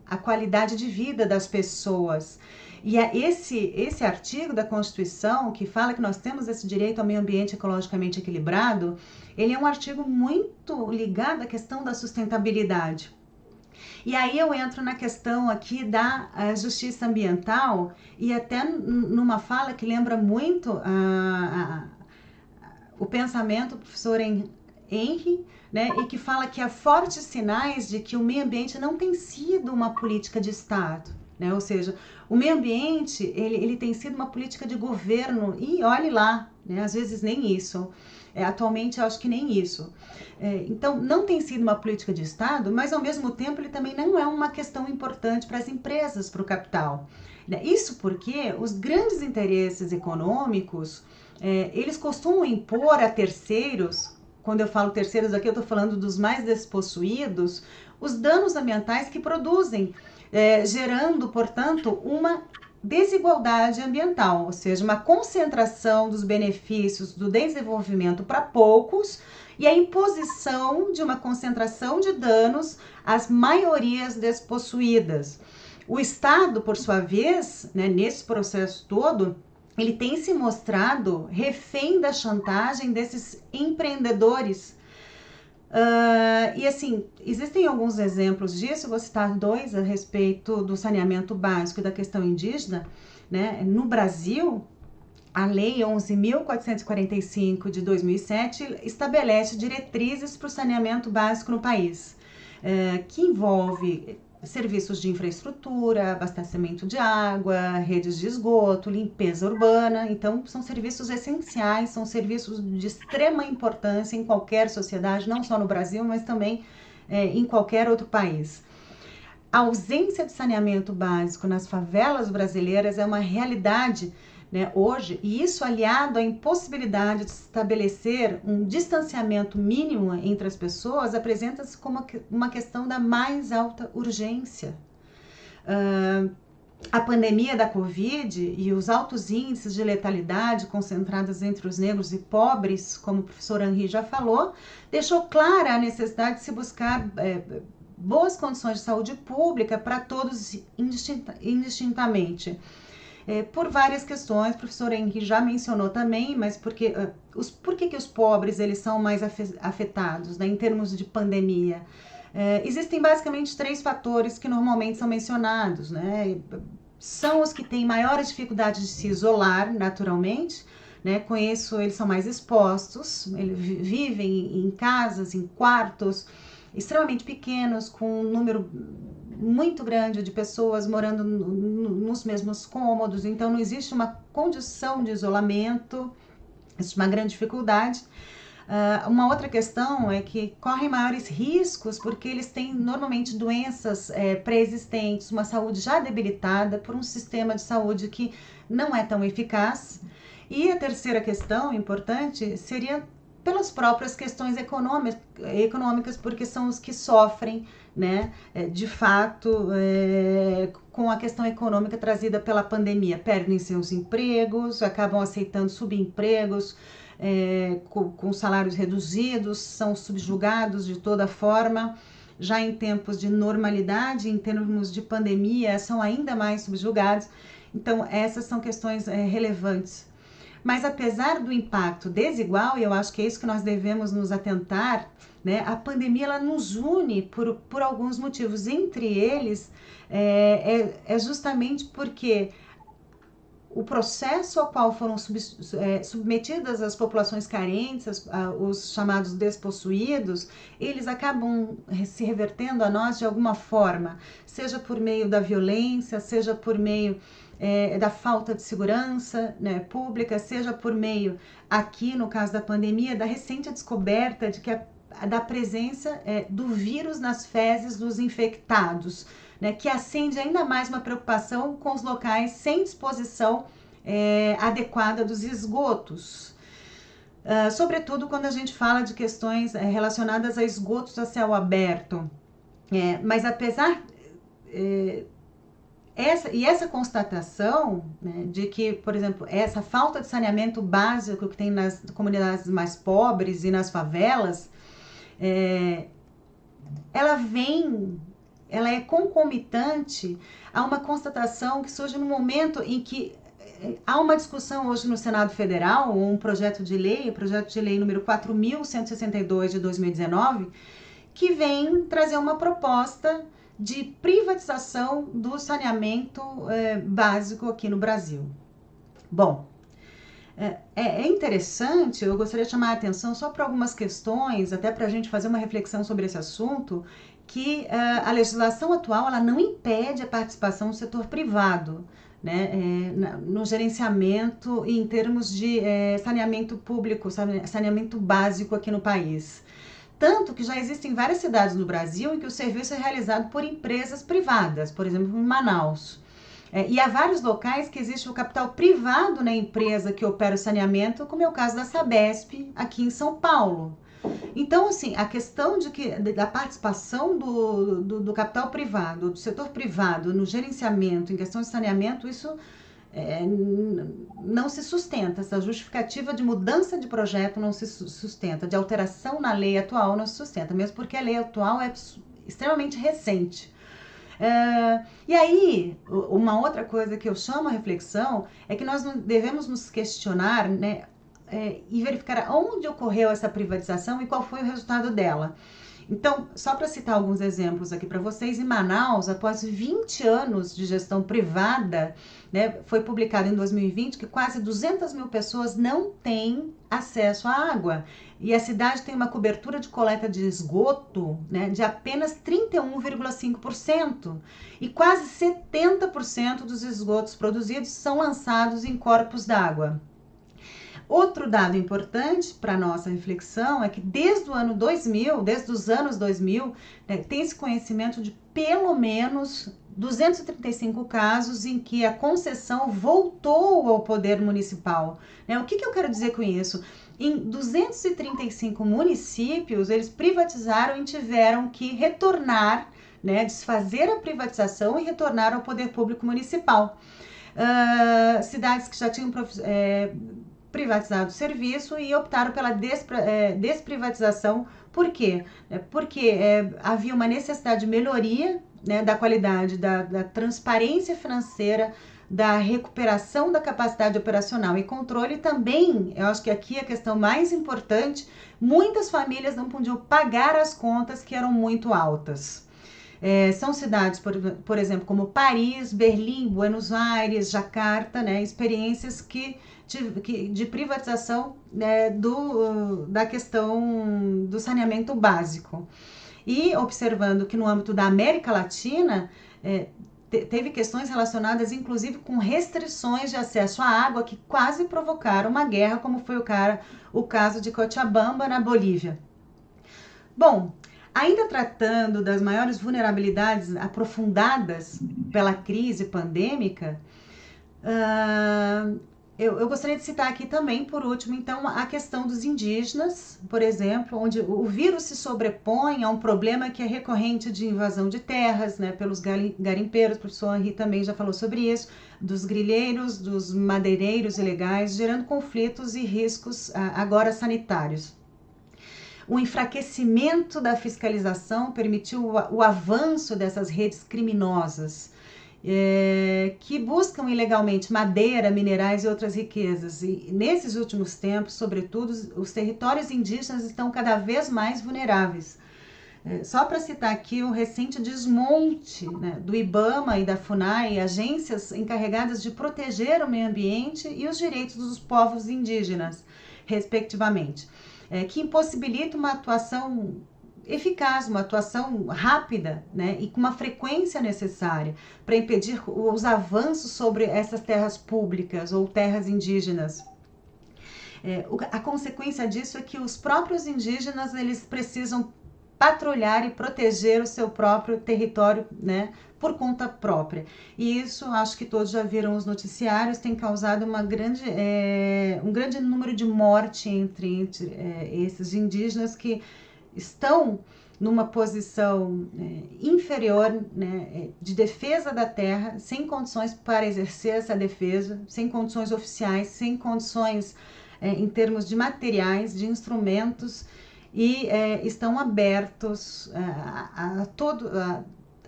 a qualidade de vida das pessoas. E esse artigo da Constituição, que fala que nós temos esse direito ao meio ambiente ecologicamente equilibrado, ele é um artigo muito ligado à questão da sustentabilidade. E aí eu entro na questão aqui da justiça ambiental, e até numa fala que lembra muito o pensamento do professor Henry, né, e que fala que há fortes sinais de que o meio ambiente não tem sido uma política de Estado, né? Ou seja, o meio ambiente ele tem sido uma política de governo, e olhe lá, né, às vezes nem isso. Atualmente eu acho que nem isso. Então não tem sido uma política de Estado, mas ao mesmo tempo ele também não é uma questão importante para as empresas, para o capital. Isso porque os grandes interesses econômicos, eles costumam impor a terceiros, quando eu falo terceiros aqui eu estou falando dos mais despossuídos, os danos ambientais que produzem, gerando, portanto, uma desigualdade ambiental, ou seja, uma concentração dos benefícios do desenvolvimento para poucos e a imposição de uma concentração de danos às maiorias despossuídas. O Estado, por sua vez, né, nesse processo todo, ele tem se mostrado refém da chantagem desses empreendedores. E assim, existem alguns exemplos disso, eu vou citar dois a respeito do saneamento básico e da questão indígena, né? No Brasil, a Lei 11.445 de 2007 estabelece diretrizes para o saneamento básico no país, que envolve serviços de infraestrutura, abastecimento de água, redes de esgoto, limpeza urbana. Então, são serviços essenciais, são serviços de extrema importância em qualquer sociedade, não só no Brasil, mas também em qualquer outro país. A ausência de saneamento básico nas favelas brasileiras é uma realidade, né, hoje, e isso aliado à impossibilidade de estabelecer um distanciamento mínimo entre as pessoas apresenta-se como uma questão da mais alta urgência. A pandemia da Covid e os altos índices de letalidade concentrados entre os negros e pobres, como o professor Henry já falou, deixou clara a necessidade de se buscar boas condições de saúde pública para todos indistintamente. Por várias questões, o professor Henry já mencionou também, mas por que os pobres eles são mais afetados, né, em termos de pandemia? Existem basicamente 3 fatores que normalmente são mencionados, né? São os que têm maiores dificuldades de se isolar naturalmente, né? Com isso eles são mais expostos, eles vivem em casas, em quartos extremamente pequenos, com um número muito grande de pessoas morando nos mesmos cômodos, então não existe uma condição de isolamento, existe uma grande dificuldade. Uma outra questão é que correm maiores riscos porque eles têm normalmente doenças pré-existentes, uma saúde já debilitada por um sistema de saúde que não é tão eficaz. E a terceira questão importante seria pelas próprias questões econômicas, porque são os que sofrem, né, de fato, com a questão econômica trazida pela pandemia. Perdem seus empregos, acabam aceitando subempregos, com salários reduzidos, são subjugados de toda forma. Já em tempos de normalidade, em termos de pandemia, são ainda mais subjugados. Então, essas são questões relevantes. Mas apesar do impacto desigual, e eu acho que é isso que nós devemos nos atentar, né, a pandemia ela nos une por alguns motivos. Entre eles, é justamente porque o processo ao qual foram submetidas as populações carentes, os chamados despossuídos, eles acabam se revertendo a nós de alguma forma, seja por meio da violência, seja por meio da falta de segurança, né, pública, seja por meio, aqui no caso da pandemia, da recente descoberta da presença do vírus nas fezes dos infectados, né, que acende ainda mais uma preocupação com os locais sem disposição adequada dos esgotos. Sobretudo quando a gente fala de questões relacionadas a esgotos a céu aberto. Mas apesar... Essa constatação, né, de que, por exemplo, essa falta de saneamento básico que tem nas comunidades mais pobres e nas favelas, ela vem ela é concomitante a uma constatação que surge no momento em que há uma discussão hoje no Senado Federal, um projeto de lei, o projeto de lei número 4.162 de 2019, que vem trazer uma proposta de privatização do saneamento básico aqui no Brasil. Bom, é interessante, eu gostaria de chamar a atenção só para algumas questões, até para a gente fazer uma reflexão sobre esse assunto, que a legislação atual ela não impede a participação do setor privado, né, no gerenciamento e em termos de saneamento público, saneamento básico aqui no país. Tanto que já existem várias cidades no Brasil em que o serviço é realizado por empresas privadas, por exemplo, em Manaus. E há vários locais que existe o capital privado na empresa que opera o saneamento, como é o caso da Sabesp, aqui em São Paulo. Então, assim, a questão da participação do capital privado, do setor privado no gerenciamento, em questão de saneamento, isso não se sustenta. Essa justificativa de mudança de projeto não se sustenta, de alteração na lei atual não se sustenta, mesmo porque a lei atual é extremamente recente. E aí, uma outra coisa que eu chamo a reflexão é que nós devemos nos questionar, né, e verificar onde ocorreu essa privatização e qual foi o resultado dela. Então, só para citar alguns exemplos aqui para vocês, em Manaus, após 20 anos de gestão privada, né, foi publicado em 2020 que quase 200 mil pessoas não têm acesso à água. E a cidade tem uma cobertura de coleta de esgoto, né, de apenas 31,5%. E quase 70% dos esgotos produzidos são lançados em corpos d'água. Outro dado importante para a nossa reflexão é que desde os anos 2000, né, tem-se conhecimento de pelo menos 235 casos em que a concessão voltou ao poder municipal. Né? O que eu quero dizer com isso? Em 235 municípios, eles privatizaram e tiveram que retornar, né, desfazer a privatização e retornar ao poder público municipal. Cidades que já tinham privatizado o serviço e optaram pela desprivatização. Por quê? Porque havia uma necessidade de melhoria, né, da qualidade, da transparência financeira, da recuperação da capacidade operacional e controle. Também, eu acho que aqui a questão mais importante, muitas famílias não podiam pagar as contas que eram muito altas. São cidades, por exemplo, como Paris, Berlim, Buenos Aires, Jacarta, né, experiências de privatização, né, da questão do saneamento básico. E observando que no âmbito da América Latina, teve questões relacionadas inclusive com restrições de acesso à água que quase provocaram uma guerra, como foi o caso de Cochabamba, na Bolívia. Bom, ainda tratando das maiores vulnerabilidades aprofundadas pela crise pandêmica, eu gostaria de citar aqui também, por último, então, a questão dos indígenas, por exemplo, onde o vírus se sobrepõe a um problema que é recorrente de invasão de terras, né, pelos garimpeiros, o professor Henri também já falou sobre isso, dos grileiros, dos madeireiros ilegais, gerando conflitos e riscos agora sanitários. O enfraquecimento da fiscalização permitiu o avanço dessas redes criminosas, que buscam ilegalmente madeira, minerais e outras riquezas. E nesses últimos tempos, sobretudo, os territórios indígenas estão cada vez mais vulneráveis. Só para citar aqui o recente desmonte, né, do IBAMA e da FUNAI, agências encarregadas de proteger o meio ambiente e os direitos dos povos indígenas, respectivamente, que impossibilita uma atuação eficaz, uma atuação rápida, né, e com uma frequência necessária para impedir os avanços sobre essas terras públicas ou terras indígenas. A consequência disso é que os próprios indígenas eles precisam patrulhar e proteger o seu próprio território, né, por conta própria. E isso, acho que todos já viram os noticiários, tem causado um grande número de morte entre esses indígenas que estão numa posição inferior, né, de defesa da terra, sem condições para exercer essa defesa, sem condições oficiais, sem condições em termos de materiais, de instrumentos, e estão abertos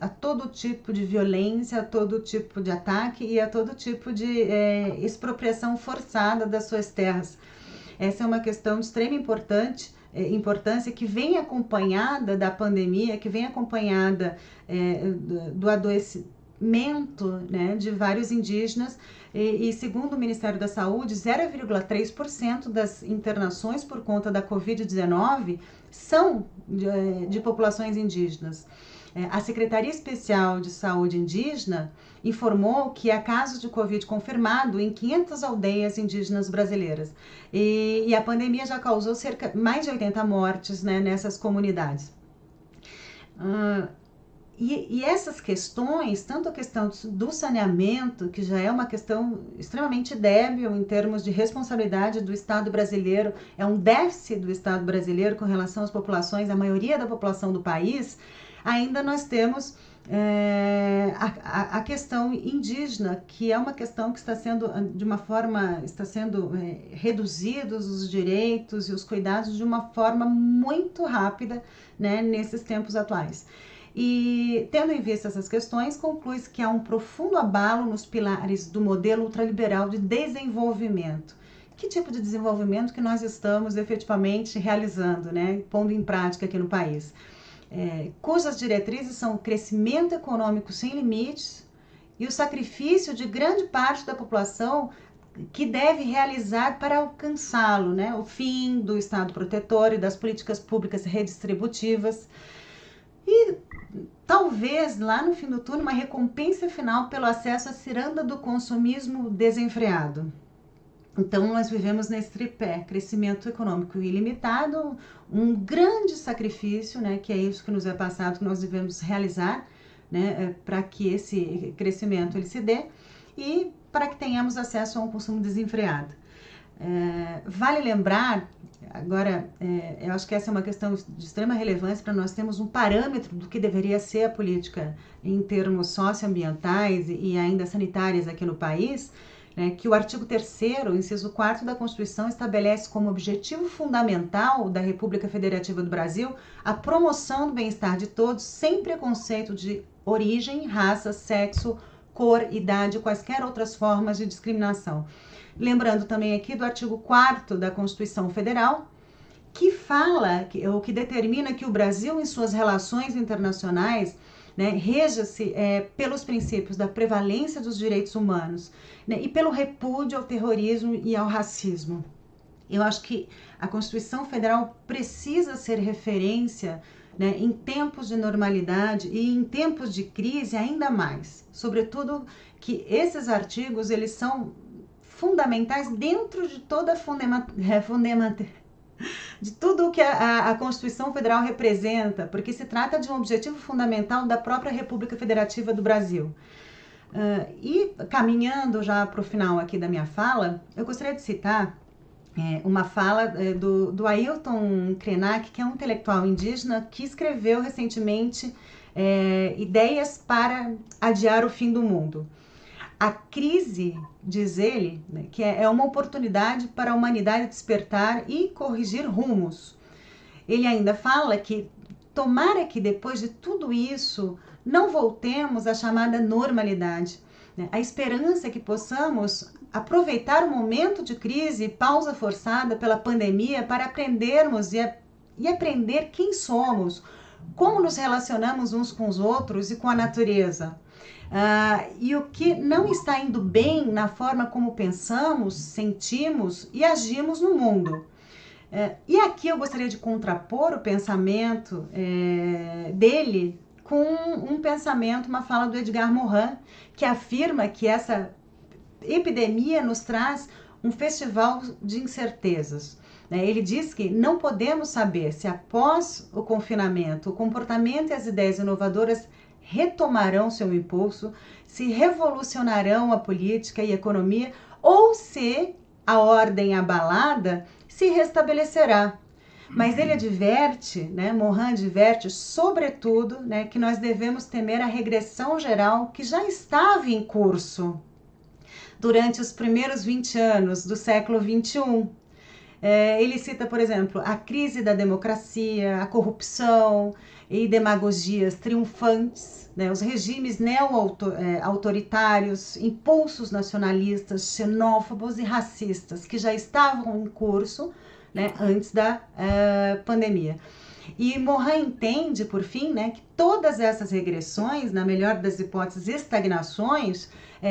a todo tipo de violência, a todo tipo de ataque e a todo tipo de expropriação forçada das suas terras. Essa é uma questão de extrema importância que vem acompanhada da pandemia, que vem acompanhada do adoecimento, né, de vários indígenas e segundo o Ministério da Saúde, 0,3% das internações por conta da Covid-19 são de populações indígenas. A Secretaria Especial de Saúde Indígena informou que há casos de Covid confirmado em 500 aldeias indígenas brasileiras. E a pandemia já causou mais de 80 mortes, né, nessas comunidades. E essas questões, tanto a questão do saneamento, que já é uma questão extremamente débil em termos de responsabilidade do Estado brasileiro, é um déficit do Estado brasileiro com relação às populações, a maioria da população do país, ainda nós temos a questão indígena, que é uma questão que está sendo, de uma forma, reduzidos os direitos e os cuidados de uma forma muito rápida, né, nesses tempos atuais. E, tendo em vista essas questões, conclui-se que há um profundo abalo nos pilares do modelo ultraliberal de desenvolvimento. Que tipo de desenvolvimento que nós estamos efetivamente realizando, né, pondo em prática aqui no país? Cujas diretrizes são o crescimento econômico sem limites e o sacrifício de grande parte da população que deve realizar para alcançá-lo, né, o fim do Estado protetor e das políticas públicas redistributivas. E talvez lá no fim do túnel uma recompensa final pelo acesso à ciranda do consumismo desenfreado. Então nós vivemos nesse tripé, crescimento econômico ilimitado, um grande sacrifício, né, que é isso que nos é passado, que nós devemos realizar, né, para que esse crescimento ele se dê e para que tenhamos acesso a um consumo desenfreado. Vale lembrar, agora, eu acho que essa é uma questão de extrema relevância para nós termos um parâmetro do que deveria ser a política em termos socioambientais e ainda sanitárias aqui no país, né, que o artigo 3º, inciso 4º da Constituição estabelece como objetivo fundamental da República Federativa do Brasil a promoção do bem-estar de todos, sem preconceito de origem, raça, sexo, cor, idade, quaisquer outras formas de discriminação. Lembrando também aqui do artigo 4º da Constituição Federal, que fala, ou que determina que o Brasil, em suas relações internacionais, né, reja-se pelos princípios da prevalência dos direitos humanos, né, e pelo repúdio ao terrorismo e ao racismo. Eu acho que a Constituição Federal precisa ser referência, né, em tempos de normalidade e em tempos de crise ainda mais. Sobretudo que esses artigos eles são fundamentais dentro de toda de tudo o que a Constituição Federal representa, porque se trata de um objetivo fundamental da própria República Federativa do Brasil. E caminhando já para o final aqui da minha fala, eu gostaria de citar uma fala do Ailton Krenak, que é um intelectual indígena que escreveu recentemente Ideias para Adiar o Fim do Mundo. A crise, diz ele, né, que é uma oportunidade para a humanidade despertar e corrigir rumos. Ele ainda fala que tomara que depois de tudo isso não voltemos à chamada normalidade. Né? A esperança é que possamos aproveitar o momento de crise e pausa forçada pela pandemia para aprendermos e aprender quem somos, como nos relacionamos uns com os outros e com a natureza. E o que não está indo bem na forma como pensamos, sentimos e agimos no mundo. E aqui eu gostaria de contrapor o pensamento dele com um pensamento, uma fala do Edgar Morin, que afirma que essa epidemia nos traz um festival de incertezas. Ele diz que não podemos saber se após o confinamento o comportamento e as ideias inovadoras retomarão seu impulso, se revolucionarão a política e a economia ou se a ordem abalada se restabelecerá. Mas ele adverte, né, Morin adverte, sobretudo, né, que nós devemos temer a regressão geral que já estava em curso durante os primeiros 20 anos do século XXI. Ele cita, por exemplo, a crise da democracia, a corrupção e demagogias triunfantes, né, os regimes neo-autoritários, impulsos nacionalistas, xenófobos e racistas que já estavam em curso, né, antes da pandemia. E Morin entende, por fim, né, que todas essas regressões, na melhor das hipóteses, estagnações,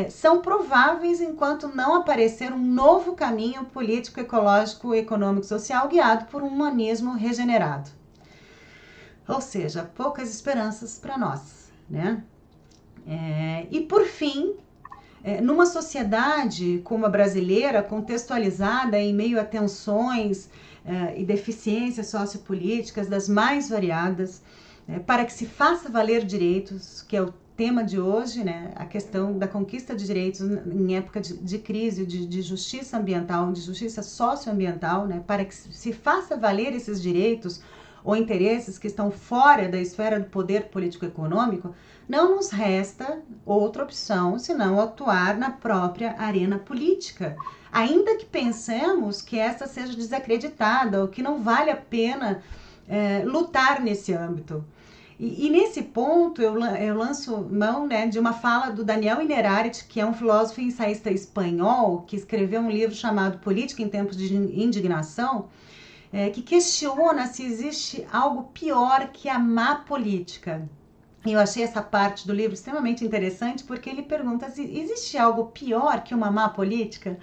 são prováveis enquanto não aparecer um novo caminho político, ecológico, econômico, social guiado por um humanismo regenerado. Ou seja, poucas esperanças para nós, né? E por fim, numa sociedade como a brasileira, contextualizada em meio a tensões e deficiências sociopolíticas das mais variadas, para que se faça valer direitos, que é o tema de hoje, né, a questão da conquista de direitos em época de crise, de justiça ambiental, de justiça socioambiental, né, para que se faça valer esses direitos ou interesses que estão fora da esfera do poder político-econômico, não nos resta outra opção senão atuar na própria arena política, ainda que pensemos que essa seja desacreditada ou que não vale a pena lutar nesse âmbito. E nesse ponto eu lanço mão, né, de uma fala do Daniel Innerarity, que é um filósofo e ensaísta espanhol, que escreveu um livro chamado Política em Tempos de Indignação, que questiona se existe algo pior que a má política. E eu achei essa parte do livro extremamente interessante, porque ele pergunta se existe algo pior que uma má política?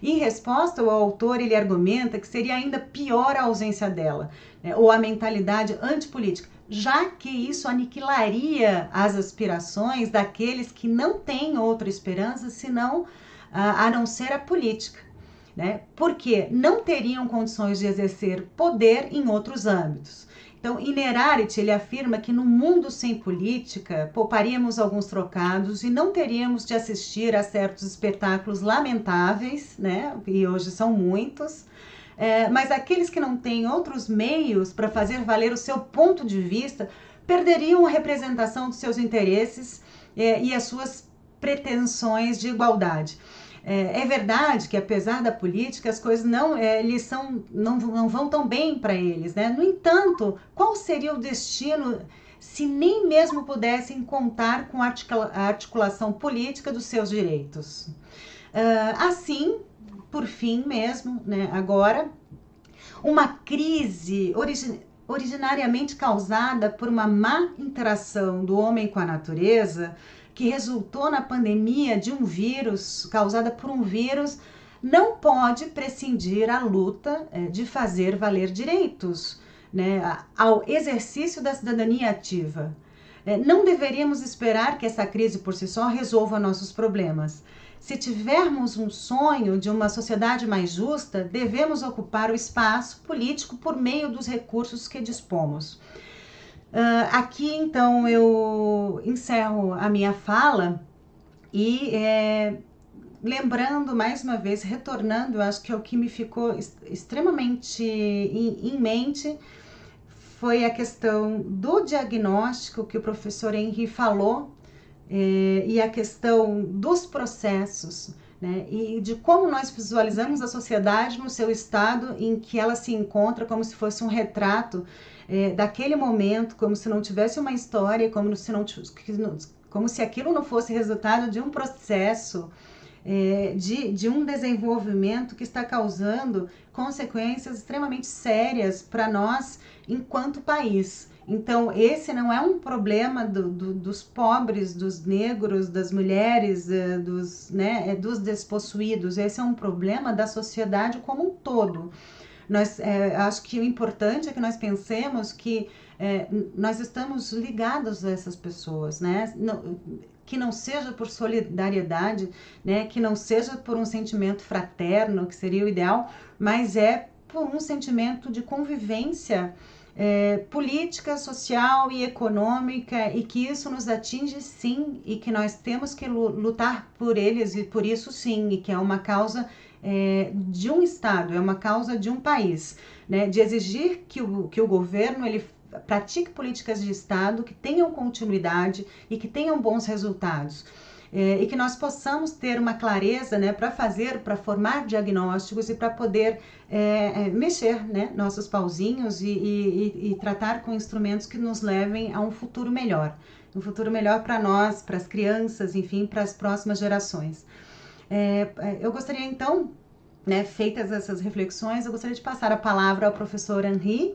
Em resposta, o autor ele argumenta que seria ainda pior a ausência dela, né, ou a mentalidade antipolítica, já que isso aniquilaria as aspirações daqueles que não têm outra esperança senão a não ser a política, né, porque não teriam condições de exercer poder em outros âmbitos. Então, Innerarity, ele afirma que no mundo sem política, pouparíamos alguns trocados e não teríamos de assistir a certos espetáculos lamentáveis, né? E hoje são muitos, mas aqueles que não têm outros meios para fazer valer o seu ponto de vista, perderiam a representação dos seus interesses e as suas pretensões de igualdade. É verdade que, apesar da política, as coisas não vão tão bem para eles, né? No entanto, qual seria o destino se nem mesmo pudessem contar com a articulação política dos seus direitos? Assim, por fim mesmo, né, agora, uma crise originariamente causada por uma má interação do homem com a natureza, que resultou na pandemia de um vírus, causada por um vírus, não pode prescindir a luta de fazer valer direitos, né, ao exercício da cidadania ativa. Não deveríamos esperar que essa crise por si só resolva nossos problemas. Se tivermos um sonho de uma sociedade mais justa, devemos ocupar o espaço político por meio dos recursos que dispomos. Aqui, então, eu encerro a minha fala e lembrando, mais uma vez, retornando, eu acho que o que me ficou extremamente em mente foi a questão do diagnóstico que o professor Henry falou e a questão dos processos, né, e de como nós visualizamos a sociedade no seu estado em que ela se encontra, como se fosse um retrato daquele momento, como se não tivesse uma história, como se aquilo não fosse resultado de um processo, de um desenvolvimento que está causando consequências extremamente sérias para nós enquanto país. Então, esse não é um problema dos pobres, dos negros, das mulheres, dos despossuídos. Esse é um problema da sociedade como um todo. Acho que o importante é que nós pensemos que nós estamos ligados a essas pessoas, né? Que não seja por solidariedade, né? Que não seja por um sentimento fraterno, que seria o ideal, mas por um sentimento de convivência política, social e econômica, e que isso nos atinge sim, e que nós temos que lutar por eles, e por isso sim, e que é uma causa de um Estado, é uma causa de um país, né, de exigir que o governo ele pratique políticas de Estado que tenham continuidade e que tenham bons resultados. e que nós possamos ter uma clareza, né, para formar diagnósticos e para poder mexer, né, nossos pauzinhos e tratar com instrumentos que nos levem a um futuro melhor para nós, para as crianças, enfim, para as próximas gerações. Eu gostaria então, né, feitas essas reflexões, eu gostaria de passar a palavra ao professor Henri,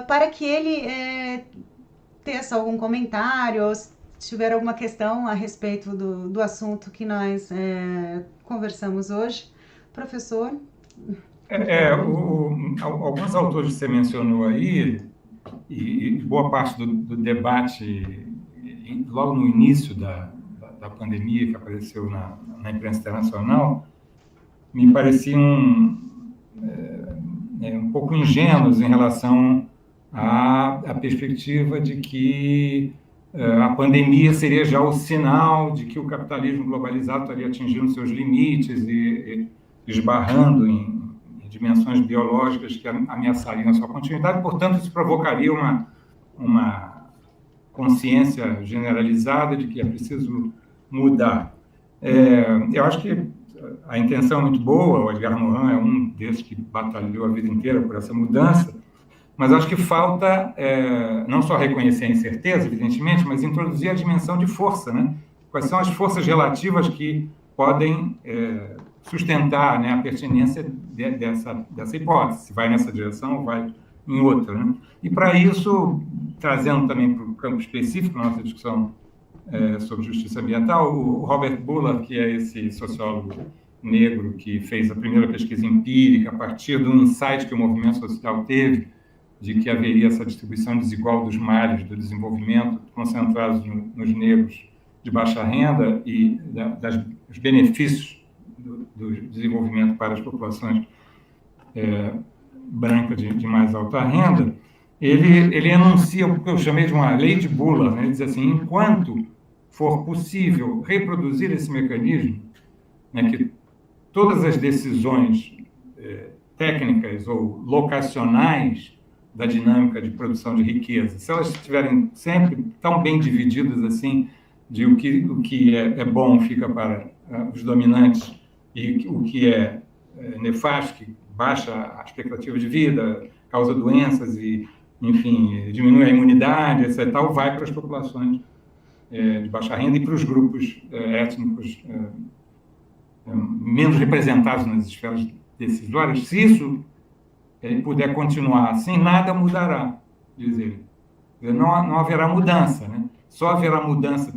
para que ele teça algum comentário, ou se tiver alguma questão a respeito do assunto que nós conversamos hoje. Professor? Alguns autores que você mencionou aí, e boa parte do debate, logo no início da pandemia, que apareceu na imprensa internacional, me pareciam um pouco ingênuos em relação à perspectiva de que a pandemia seria já o sinal de que o capitalismo globalizado estaria atingindo seus limites e esbarrando em dimensões biológicas que ameaçariam a sua continuidade. Portanto, isso provocaria uma consciência generalizada de que é preciso mudar. Eu acho que a intenção é muito boa, o Edgar Morin é um desses que batalhou a vida inteira por essa mudança, mas acho que falta não só reconhecer a incerteza, evidentemente, mas introduzir a dimensão de força, né? Quais são as forças relativas que podem sustentar, né, a pertinência dessa hipótese, se vai nessa direção ou vai em outra, né? E para isso, trazendo também para o campo específico da nossa discussão sobre justiça ambiental, o Robert Bullard, que é esse sociólogo negro que fez a primeira pesquisa empírica a partir de um insight que o movimento social teve de que haveria essa distribuição desigual dos males do desenvolvimento concentrados nos negros de baixa renda e dos benefícios do desenvolvimento para as populações brancas de mais alta renda. Ele enuncia o que eu chamei de uma lei de Bullard, né? Ele diz assim: enquanto for possível reproduzir esse mecanismo, né, que todas as decisões técnicas ou locacionais da dinâmica de produção de riqueza, se elas estiverem sempre tão bem divididas assim, de o que é bom fica para os dominantes e o que é nefasto, que baixa a expectativa de vida, causa doenças e, enfim, diminui a imunidade, etc., tal, vai para as populações de baixa renda e para os grupos étnicos menos representados nas esferas decisórias. Se isso puder continuar assim, nada mudará, diz ele. Não haverá mudança, né? Só haverá mudança.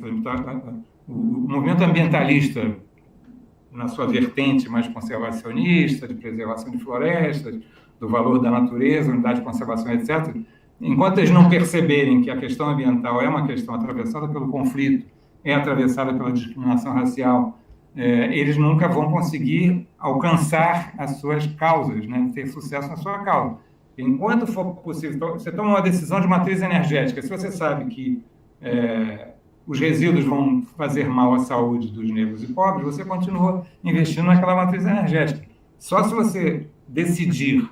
O movimento ambientalista, na sua vertente mais conservacionista, de preservação de florestas, do valor da natureza, unidade de conservação, etc., enquanto eles não perceberem que a questão ambiental é uma questão atravessada pelo conflito, é atravessada pela discriminação racial, eles nunca vão conseguir alcançar as suas causas, né? Ter sucesso na sua causa. Enquanto for possível, você toma uma decisão de matriz energética, se você sabe que os resíduos vão fazer mal à saúde dos negros e pobres, você continua investindo naquela matriz energética. Só se você decidir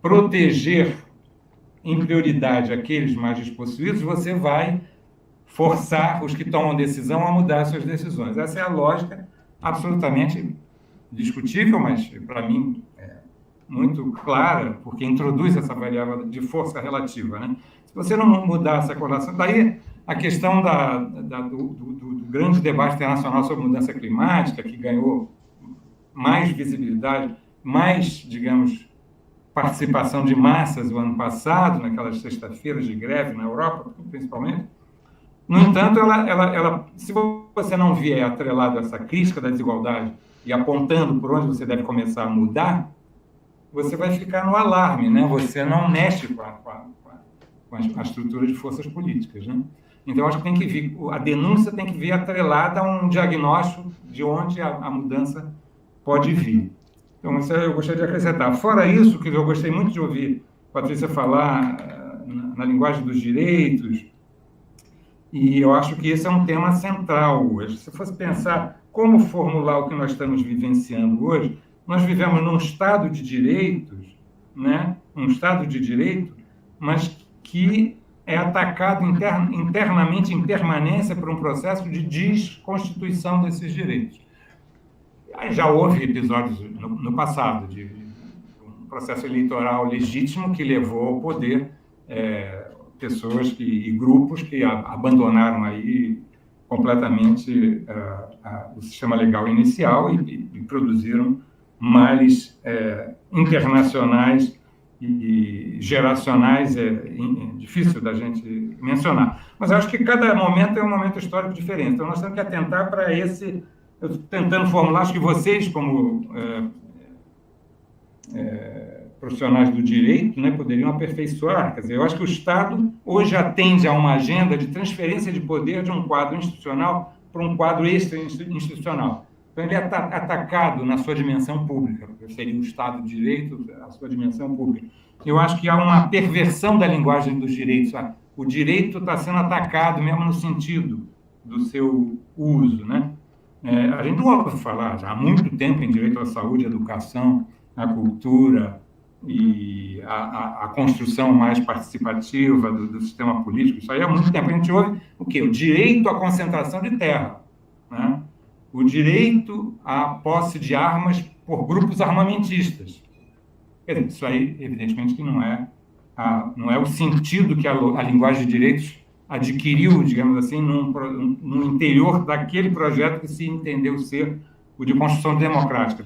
proteger em prioridade aqueles mais despossuídos, você vai forçar os que tomam decisão a mudar suas decisões. Essa é a lógica absolutamente discutível, mas para mim muito clara, porque introduz essa variável de força relativa, né? Se você não mudar essa correlação, daí a questão do grande debate internacional sobre mudança climática, que ganhou mais visibilidade, mais, digamos, participação de massas o ano passado, naquelas sexta-feiras de greve na Europa, principalmente. No entanto, ela, se você não vier atrelado a essa crítica da desigualdade e apontando por onde você deve começar a mudar, você vai ficar no alarme, né? Você não mexe com a estrutura de forças políticas, né? Então, acho que tem que vir, a denúncia tem que vir atrelada a um diagnóstico de onde a mudança pode vir. Então, isso eu gostaria de acrescentar. Fora isso, que eu gostei muito de ouvir a Patrícia falar na linguagem dos direitos, e eu acho que esse é um tema central hoje. Se fosse pensar como formular o que nós estamos vivenciando hoje, nós vivemos num Estado de direitos, né? Um Estado de direito, mas que é atacado internamente em permanência por um processo de desconstituição desses direitos. Já houve episódios no passado de um processo eleitoral legítimo que levou ao poder pessoas e grupos que abandonaram aí completamente o sistema legal inicial e produziram males internacionais e geracionais, difícil da gente mencionar. Mas eu acho que cada momento é um momento histórico diferente. Então, nós temos que atentar para esse... Eu estou tentando formular, acho que vocês, como profissionais do direito, né, poderiam aperfeiçoar. Quer dizer, eu acho que o Estado hoje atende a uma agenda de transferência de poder de um quadro institucional para um quadro extra-institucional. Então, ele é atacado na sua dimensão pública, porque seria o Estado de Direito, a sua dimensão pública. Eu acho que há uma perversão da linguagem dos direitos. O direito está sendo atacado mesmo no sentido do seu uso, né? A gente não ouve falar já há muito tempo em direito à saúde, à educação, à cultura e à construção mais participativa do sistema político. Isso aí há muito tempo. A gente ouve o quê? O direito à concentração de terra, né? O direito à posse de armas por grupos armamentistas. Quer dizer, isso aí, evidentemente, que não é o sentido que a linguagem de direitos adquiriu, digamos assim, no interior daquele projeto que se entendeu ser o de construção democrática,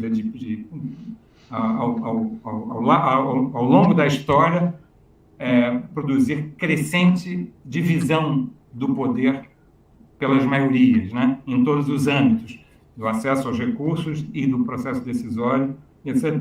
ao longo da história, produzir crescente divisão do poder pelas maiorias, né, em todos os âmbitos, do acesso aos recursos e do processo decisório, etc.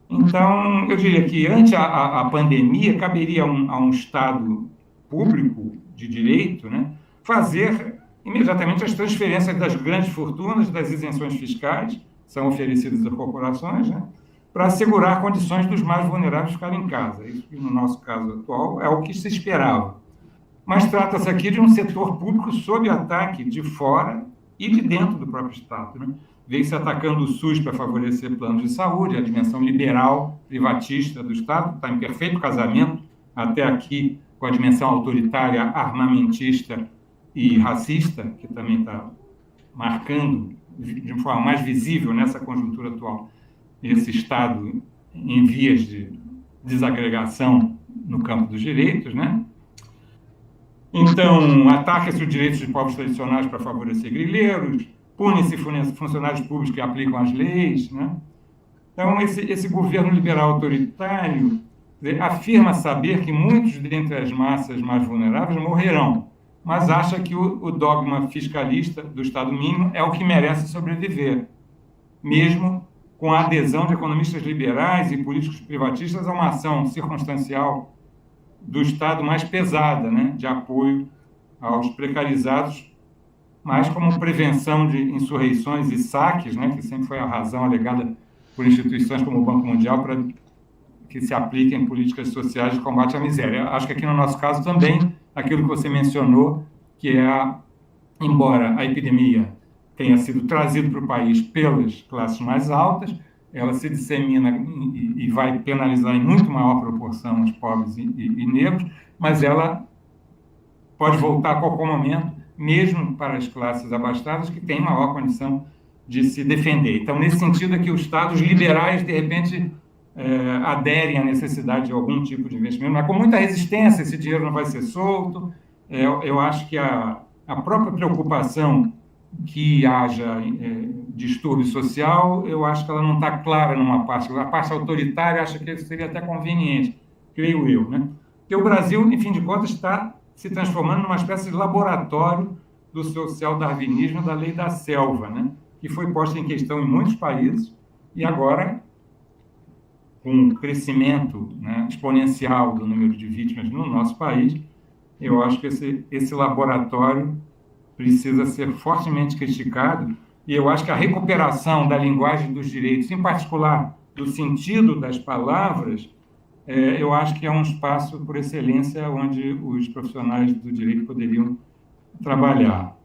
Então, eu diria que, ante a pandemia, caberia a um Estado público de direito, né, fazer imediatamente as transferências das grandes fortunas, das isenções fiscais, que são oferecidas às corporações, né, para assegurar condições dos mais vulneráveis ficarem em casa. Isso, no nosso caso atual, é o que se esperava. Mas trata-se aqui de um setor público sob ataque de fora e de dentro do próprio Estado, né? Vem-se atacando o SUS para favorecer planos de saúde, a dimensão liberal, privatista do Estado, está em perfeito casamento, até aqui, com a dimensão autoritária, armamentista e racista, que também está marcando de uma forma mais visível nessa conjuntura atual esse Estado em vias de desagregação no campo dos direitos, né? Então, ataca-se os direitos de povos tradicionais para favorecer grileiros, pune-se funcionários públicos que aplicam as leis, né? Então, esse governo liberal autoritário afirma saber que muitos dentre as massas mais vulneráveis morrerão, mas acha que o dogma fiscalista do Estado mínimo é o que merece sobreviver, mesmo com a adesão de economistas liberais e políticos privatistas a uma ação circunstancial do Estado mais pesada, né, de apoio aos precarizados, mas como prevenção de insurreições e saques, né, que sempre foi a razão alegada por instituições como o Banco Mundial para que se apliquem políticas sociais de combate à miséria. Acho que aqui no nosso caso também, aquilo que você mencionou, que é, embora a epidemia tenha sido trazida para o país pelas classes mais altas, ela se dissemina e vai penalizar em muito maior proporção os pobres e negros, mas ela pode voltar a qualquer momento, mesmo para as classes abastadas, que têm maior condição de se defender. Então, nesse sentido, é que os Estados liberais, de repente, aderem à necessidade de algum tipo de investimento, mas com muita resistência, esse dinheiro não vai ser solto. Eu acho que a própria preocupação que haja distúrbio social, eu acho que ela não está clara numa parte. A parte autoritária acha que isso seria até conveniente, creio eu, né? Porque o Brasil, em fim de contas, está se transformando numa espécie de laboratório do social-darwinismo da lei da selva, né? Que foi posta em questão em muitos países e agora, com um crescimento, né, exponencial do número de vítimas no nosso país, eu acho que esse laboratório precisa ser fortemente criticado, e eu acho que a recuperação da linguagem dos direitos, em particular do sentido das palavras, eu acho que é um espaço por excelência onde os profissionais do direito poderiam trabalhar.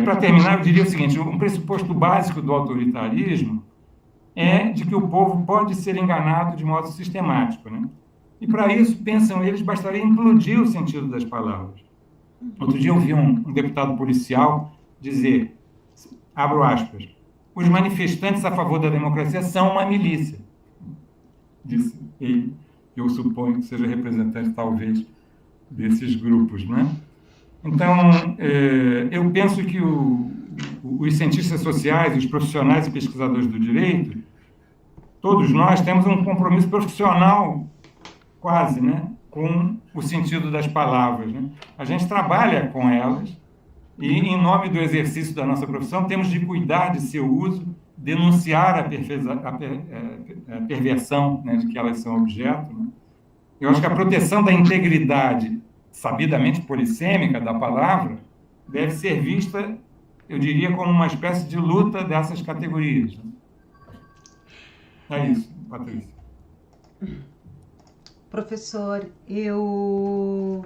Para terminar, eu diria o seguinte: um pressuposto básico do autoritarismo é de que o povo pode ser enganado de modo sistemático, né? E, para isso, pensam eles, bastaria implodir o sentido das palavras. Outro dia eu vi um deputado policial dizer, abro aspas, os manifestantes a favor da democracia são uma milícia. Disse ele, que eu suponho que seja representante, talvez, desses grupos, né? Então, eu penso que os cientistas sociais, os profissionais e pesquisadores do direito, todos nós temos um compromisso profissional, quase, né, com o sentido das palavras, né? A gente trabalha com elas e, em nome do exercício da nossa profissão, temos de cuidar de seu uso, denunciar a perversão, né, de que elas são objeto, né? Eu acho que a proteção da integridade, sabidamente polissêmica da palavra, deve ser vista, eu diria, como uma espécie de luta dessas categorias. É isso, Patrícia. Professor, eu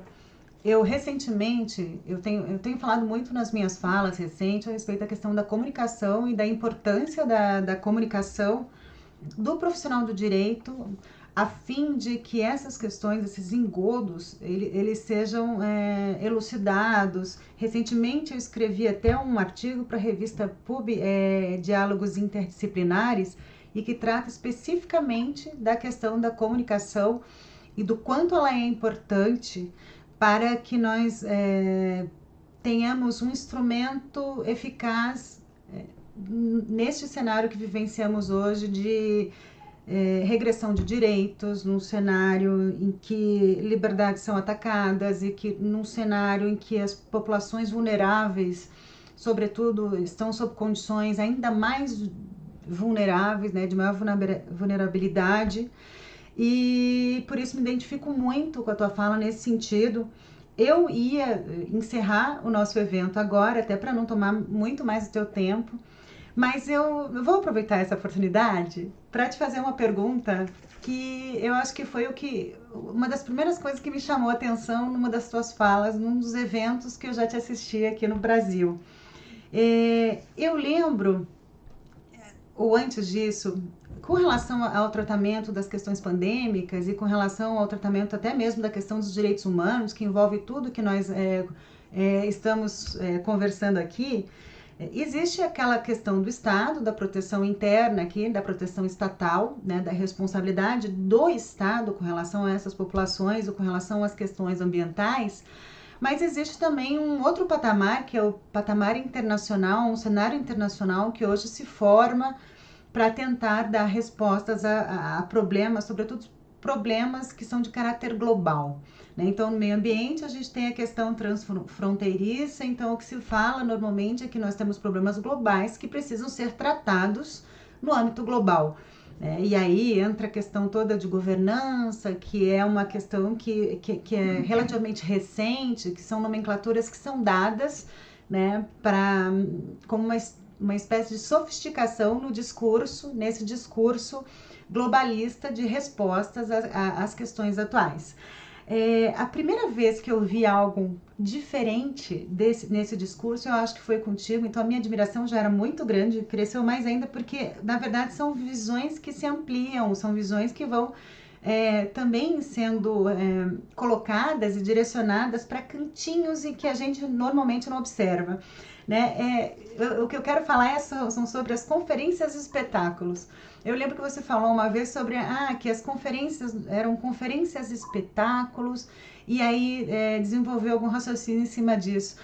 recentemente, eu tenho falado muito nas minhas falas recentes a respeito da questão da comunicação e da importância da comunicação do profissional do direito, a fim de que essas questões, esses engodos, eles sejam elucidados. Recentemente eu escrevi até um artigo para a revista Diálogos Interdisciplinares, e que trata especificamente da questão da comunicação e do quanto ela é importante para que nós tenhamos um instrumento eficaz neste cenário que vivenciamos hoje de regressão de direitos, num cenário em que liberdades são atacadas e que num cenário em que as populações vulneráveis, sobretudo, estão sob condições ainda mais vulneráveis, né, de maior vulnerabilidade. E por isso me identifico muito com a tua fala nesse sentido. Eu ia encerrar o nosso evento agora, até para não tomar muito mais do teu tempo, mas eu vou aproveitar essa oportunidade para te fazer uma pergunta que eu acho que foi uma das primeiras coisas que me chamou a atenção numa das tuas falas, num dos eventos que eu já te assisti aqui no Brasil. Eu lembro, ou antes disso, com relação ao tratamento das questões pandêmicas e com relação ao tratamento até mesmo da questão dos direitos humanos, que envolve tudo que nós estamos conversando aqui, existe aquela questão do Estado, da proteção interna aqui, da proteção estatal, né, da responsabilidade do Estado com relação a essas populações ou com relação às questões ambientais, mas existe também um outro patamar, que é o patamar internacional, um cenário internacional que hoje se forma para tentar dar respostas a problemas, sobretudo problemas que são de caráter global, né? Então, no meio ambiente, a gente tem a questão transfronteiriça, então o que se fala normalmente é que nós temos problemas globais que precisam ser tratados no âmbito global. E aí entra a questão toda de governança, que é uma questão que é relativamente recente, que são nomenclaturas que são dadas, né, como uma espécie de sofisticação no discurso, nesse discurso globalista de respostas às questões atuais. A primeira vez que eu vi algo diferente nesse discurso, eu acho que foi contigo, então a minha admiração já era muito grande, cresceu mais ainda, porque na verdade são visões que se ampliam, são visões que vão também sendo colocadas e direcionadas para cantinhos e que a gente normalmente não observa, né? O que eu quero falar são sobre as conferências e espetáculos. Eu lembro que você falou uma vez sobre que as conferências eram conferências e espetáculos, e aí desenvolveu algum raciocínio em cima disso.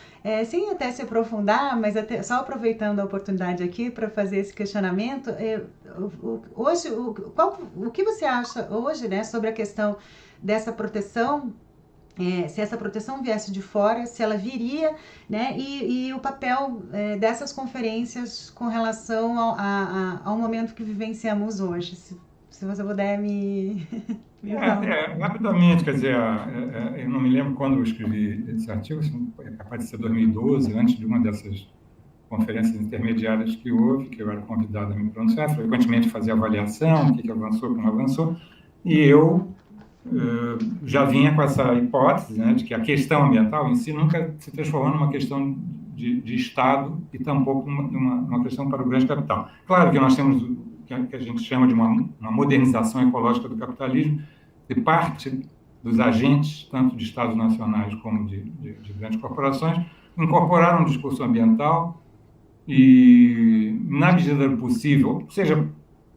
Sem até se aprofundar, mas só aproveitando a oportunidade aqui para fazer esse questionamento, hoje, o que você acha hoje, né, sobre a questão dessa proteção? Se essa proteção viesse de fora, se ela viria, né, e o papel dessas conferências com relação ao momento que vivenciamos hoje. Se você puder me falar. Rapidamente, quer dizer, eu não me lembro quando eu escrevi esse artigo, é capaz de ser 2012, antes de uma dessas conferências intermediárias que houve, que eu era convidado a me pronunciar, frequentemente fazia avaliação, o que avançou, o que não avançou, e eu já vinha com essa hipótese, né, de que a questão ambiental em si nunca se transformou numa questão de Estado e tampouco numa questão para o grande capital. Claro que nós temos o que a gente chama de uma modernização ecológica do capitalismo, de parte dos agentes, tanto de estados nacionais como de grandes corporações, incorporaram um discurso ambiental e, na medida do possível, seja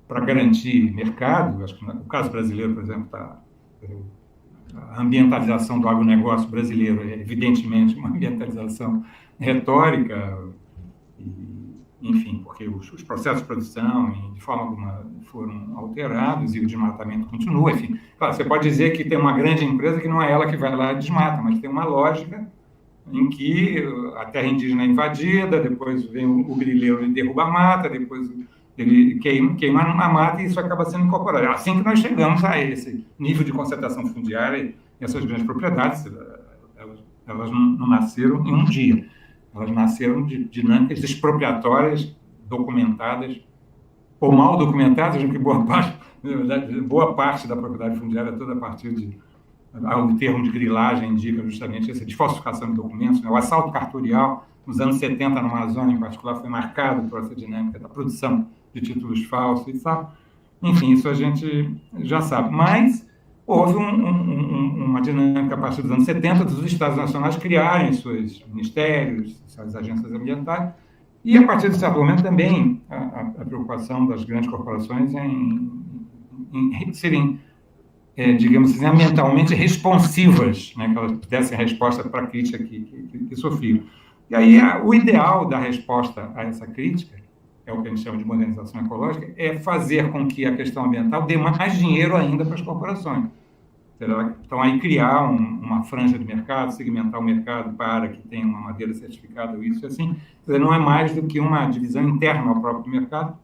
para garantir mercado, acho que no caso brasileiro, por exemplo, a ambientalização do agronegócio brasileiro é evidentemente uma ambientalização retórica, enfim, porque os processos de produção, de forma alguma, foram alterados e o desmatamento continua. Enfim, claro, você pode dizer que tem uma grande empresa que não é ela que vai lá e desmata, mas tem uma lógica em que a terra indígena é invadida, depois vem o grileiro e derruba a mata, depois ele queima a mata e isso acaba sendo incorporado. É assim que nós chegamos a esse nível de concentração fundiária e essas grandes propriedades, elas não nasceram em um dia. Elas nasceram de dinâmicas expropriatórias, documentadas, ou mal documentadas, porque boa parte da propriedade fundiária toda a partir de... O termo de grilagem indica justamente essa de falsificação de documentos, né? O assalto cartorial, nos anos 70, na Amazônia, em particular, foi marcado por essa dinâmica da produção de títulos falsos e tal. Enfim, isso a gente já sabe. Mas houve uma dinâmica a partir dos anos 70 dos estados nacionais criarem seus ministérios, suas agências ambientais, e a partir de certo momento também a preocupação das grandes corporações em serem, digamos assim, ambientalmente responsivas, né, que elas dessem resposta para a crítica que sofriam. E aí o ideal da resposta a essa crítica, é o que a gente chama de modernização ecológica, é fazer com que a questão ambiental dê mais dinheiro ainda para as corporações. Então, aí criar uma franja de mercado, segmentar o mercado para que tenha uma madeira certificada, ou isso assim, não é mais do que uma divisão interna ao próprio mercado,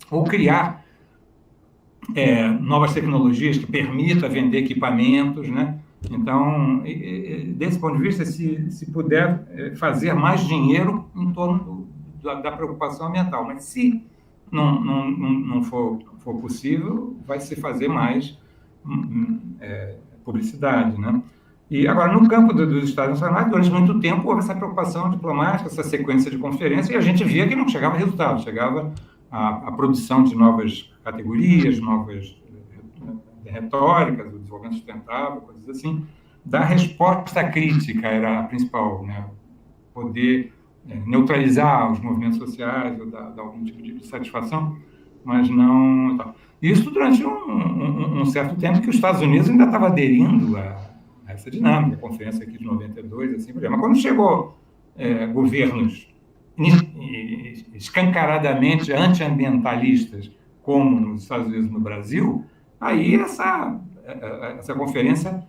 ou criar novas tecnologias que permitam vender equipamentos, né? Então, desse ponto de vista, se puder fazer mais dinheiro em torno da preocupação ambiental, mas se não for possível, vai se fazer mais publicidade, né? E agora, no campo dos Estados Nacionais, durante muito tempo, houve essa preocupação diplomática, essa sequência de conferências, e a gente via que não chegava resultado, chegava a produção de novas categorias, novas retóricas, o desenvolvimento sustentável, coisas assim. Da resposta crítica era a principal, né? Poder neutralizar os movimentos sociais ou dar algum tipo de satisfação, mas não... Isso durante um certo tempo que os Estados Unidos ainda estava aderindo a essa dinâmica, a conferência aqui de 92, assim, por exemplo. Mas quando chegou governos escancaradamente antiambientalistas, como nos Estados Unidos e no Brasil, aí essa conferência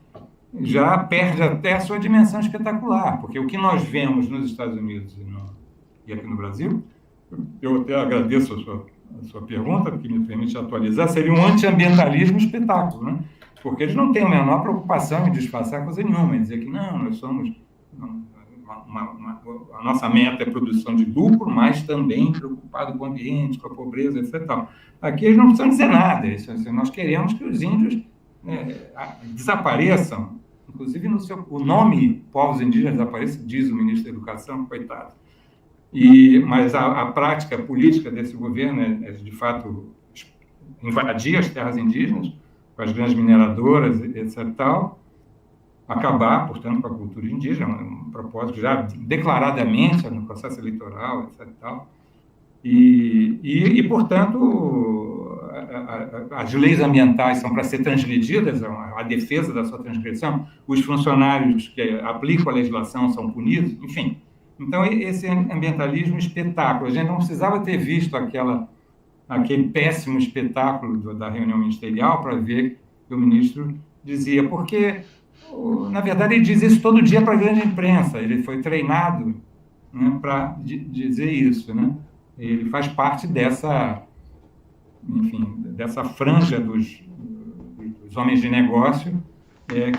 já perde até a sua dimensão espetacular, porque o que nós vemos nos Estados Unidos e aqui no Brasil, eu até agradeço a sua pergunta, porque me permite atualizar, seria um antiambientalismo espetáculo, né? Porque eles não têm a menor preocupação em disfarçar coisa nenhuma, em dizer que não, nós somos... a nossa meta é produção de lucro, mas também preocupado com o ambiente, com a pobreza, etc. Aqui eles não precisam dizer nada, nós queremos que os índios desapareçam, inclusive o nome povos indígenas desapareça, diz o ministro da Educação, coitado. Mas a prática política desse governo é de fato, invadir as terras indígenas, com as grandes mineradoras, etc. Acabar, portanto, com a cultura indígena, um propósito já declaradamente no processo eleitoral, etc. Portanto, as leis ambientais são para ser transgredidas, a defesa da sua transgressão, os funcionários que aplicam a legislação são punidos, enfim. Então, esse ambientalismo espetáculo, a gente não precisava ter visto aquele péssimo espetáculo da reunião ministerial para ver que o ministro dizia, porque, na verdade, ele diz isso todo dia para a grande imprensa, ele foi treinado, né, para dizer isso, né? Ele faz parte dessa franja dos homens de negócio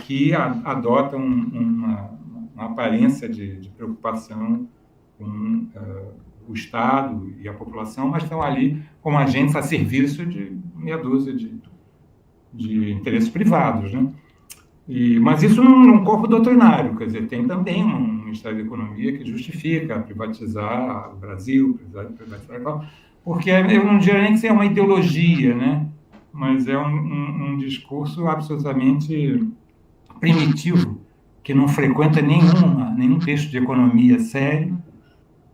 que adotam uma aparência de preocupação com o Estado e a população, mas estão ali como agentes a serviço de meia dúzia de interesses privados, né? Mas isso num corpo doutrinário, quer dizer, tem também um Ministério da Economia que justifica privatizar o Brasil, privatizar, porque eu não diria nem que isso é uma ideologia, né? mas é um discurso absolutamente primitivo, que não frequenta nenhum texto de economia sério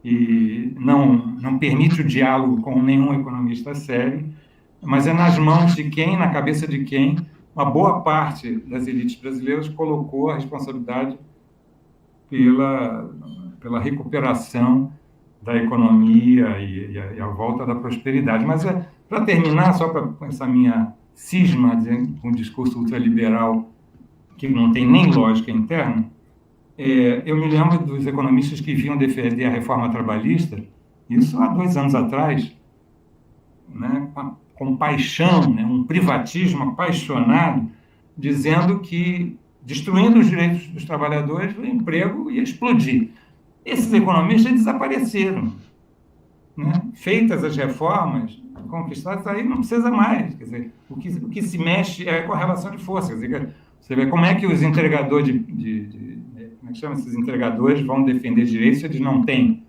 e não permite o diálogo com nenhum economista sério, mas é nas mãos de quem, na cabeça de quem, uma boa parte das elites brasileiras colocou a responsabilidade pela, pela recuperação da economia e a volta da prosperidade. Mas, para terminar, só com essa minha cisma com um discurso ultraliberal que não tem nem lógica interna, eu me lembro dos economistas que vinham defender a reforma trabalhista, isso há 2 anos atrás, né, com paixão, né, um privatismo apaixonado, dizendo que, destruindo os direitos dos trabalhadores, o emprego ia explodir. Esses economistas desapareceram. Né? Feitas as reformas, conquistadas, aí não precisa mais. Quer dizer, o que se mexe é a correlação de forças. Quer dizer, você vê como é que os entregadores como é que chama? Esses entregadores vão defender direitos se eles não têm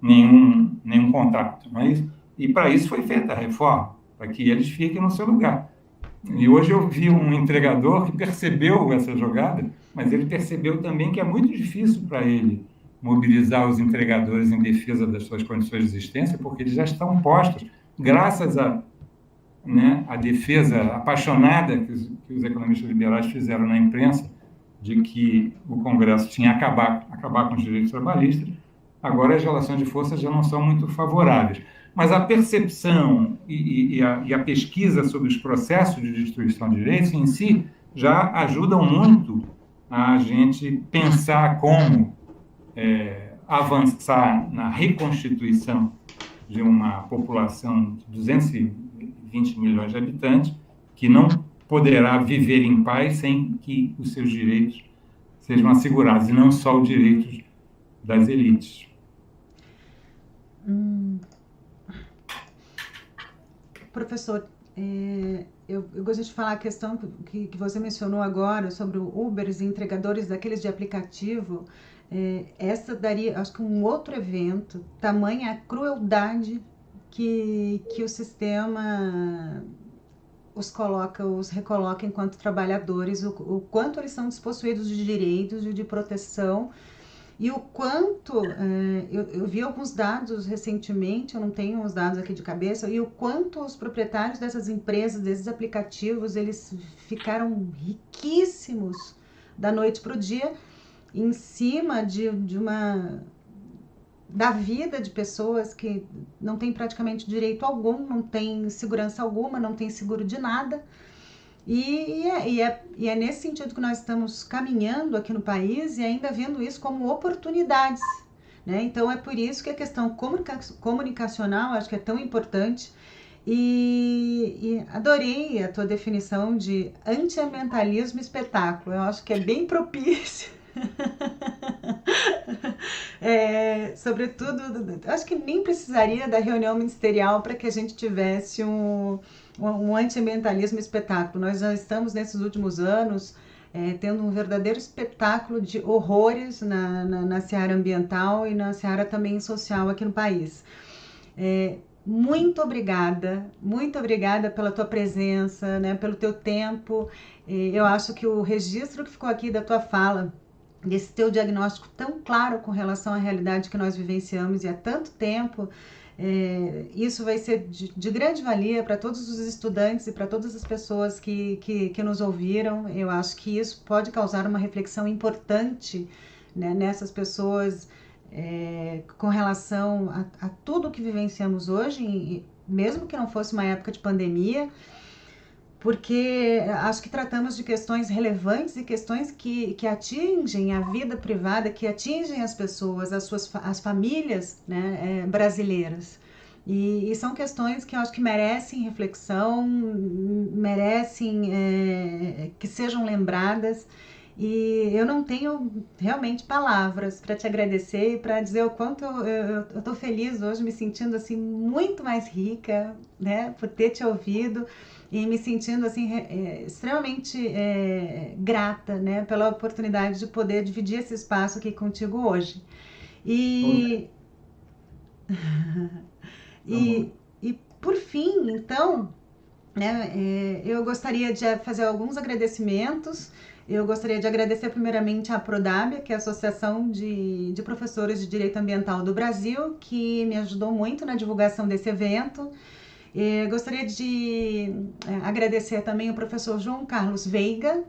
nenhum contrato, não é isso? E para isso foi feita a reforma, para que eles fiquem no seu lugar. E hoje eu vi um entregador que percebeu essa jogada, mas ele percebeu também que é muito difícil para ele mobilizar os entregadores em defesa das suas condições de existência, porque eles já estão postos, graças à defesa apaixonada que os economistas liberais fizeram na imprensa, de que o Congresso tinha que acabar com os direitos trabalhistas. Agora as relações de força já não são muito favoráveis. Mas a percepção e a pesquisa sobre os processos de destruição de direitos em si já ajudam muito a gente pensar como avançar na reconstituição de uma população de 220 milhões de habitantes que não poderá viver em paz sem que os seus direitos sejam assegurados, e não só os direitos das elites. Professor, eu gostaria de falar a questão que você mencionou agora sobre o Uber e entregadores daqueles de aplicativo. Essa daria, acho que um outro evento, tamanha a crueldade que o sistema os recoloca enquanto trabalhadores, o quanto eles são despossuídos de direitos e de proteção, e o quanto, eu vi alguns dados recentemente, eu não tenho os dados aqui de cabeça, e o quanto os proprietários dessas empresas, desses aplicativos, eles ficaram riquíssimos da noite para o dia, em cima da vida de pessoas que não têm praticamente direito algum, não têm segurança alguma, não têm seguro de nada. E é nesse sentido que nós estamos caminhando aqui no país e ainda vendo isso como oportunidades. Né? Então é por isso que a questão comunicacional acho que é tão importante. E adorei a tua definição de antiambientalismo espetáculo. Eu acho que é bem propício. Sobretudo, acho que nem precisaria da reunião ministerial para que a gente tivesse um antiambientalismo espetáculo. Nós já estamos nesses últimos anos tendo um verdadeiro espetáculo de horrores na seara ambiental e na seara também social aqui no país. Muito obrigada pela tua presença, né, pelo teu tempo. Eu acho que o registro que ficou aqui da tua fala, desse teu diagnóstico tão claro com relação à realidade que nós vivenciamos e há tanto tempo, isso vai ser de grande valia para todos os estudantes e para todas as pessoas que nos ouviram. Eu acho que isso pode causar uma reflexão importante, né, nessas pessoas com relação a tudo que vivenciamos hoje, mesmo que não fosse uma época de pandemia, porque acho que tratamos de questões relevantes e questões que atingem a vida privada, que atingem as pessoas, as famílias, né, brasileiras. E são questões que eu acho que merecem reflexão, merecem que sejam lembradas. E eu não tenho realmente palavras para te agradecer e para dizer o quanto eu estou feliz hoje, me sentindo assim muito mais rica, né, por ter te ouvido e me sentindo assim extremamente grata, né, pela oportunidade de poder dividir esse espaço aqui contigo hoje. E e por fim, então, né? Eu gostaria de fazer alguns agradecimentos. Eu gostaria de agradecer primeiramente à Prodab, que é a Associação de Professores de Direito Ambiental do Brasil, que me ajudou muito na divulgação desse evento. Gostaria de agradecer também ao professor João Carlos Veiga,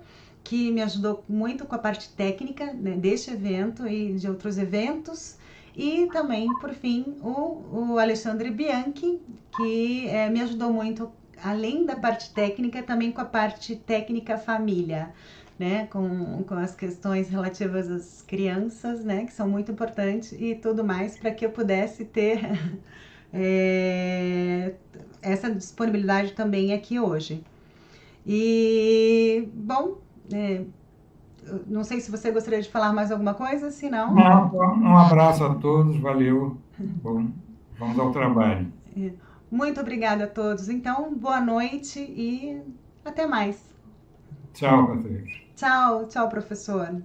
que me ajudou muito com a parte técnica, né, deste evento e de outros eventos. E também, por fim, o Alexandre Bianchi, que me ajudou muito, além da parte técnica, também com a parte técnica família, né, com as questões relativas às crianças, né, que são muito importantes, e tudo mais, para que eu pudesse ter essa disponibilidade também aqui hoje. E, bom, não sei se você gostaria de falar mais alguma coisa, se não... Um abraço a todos, valeu. Bom, vamos ao trabalho. Muito obrigada a todos. Então, boa noite e até mais. Tchau, Patrícia. Tchau, tchau, professor.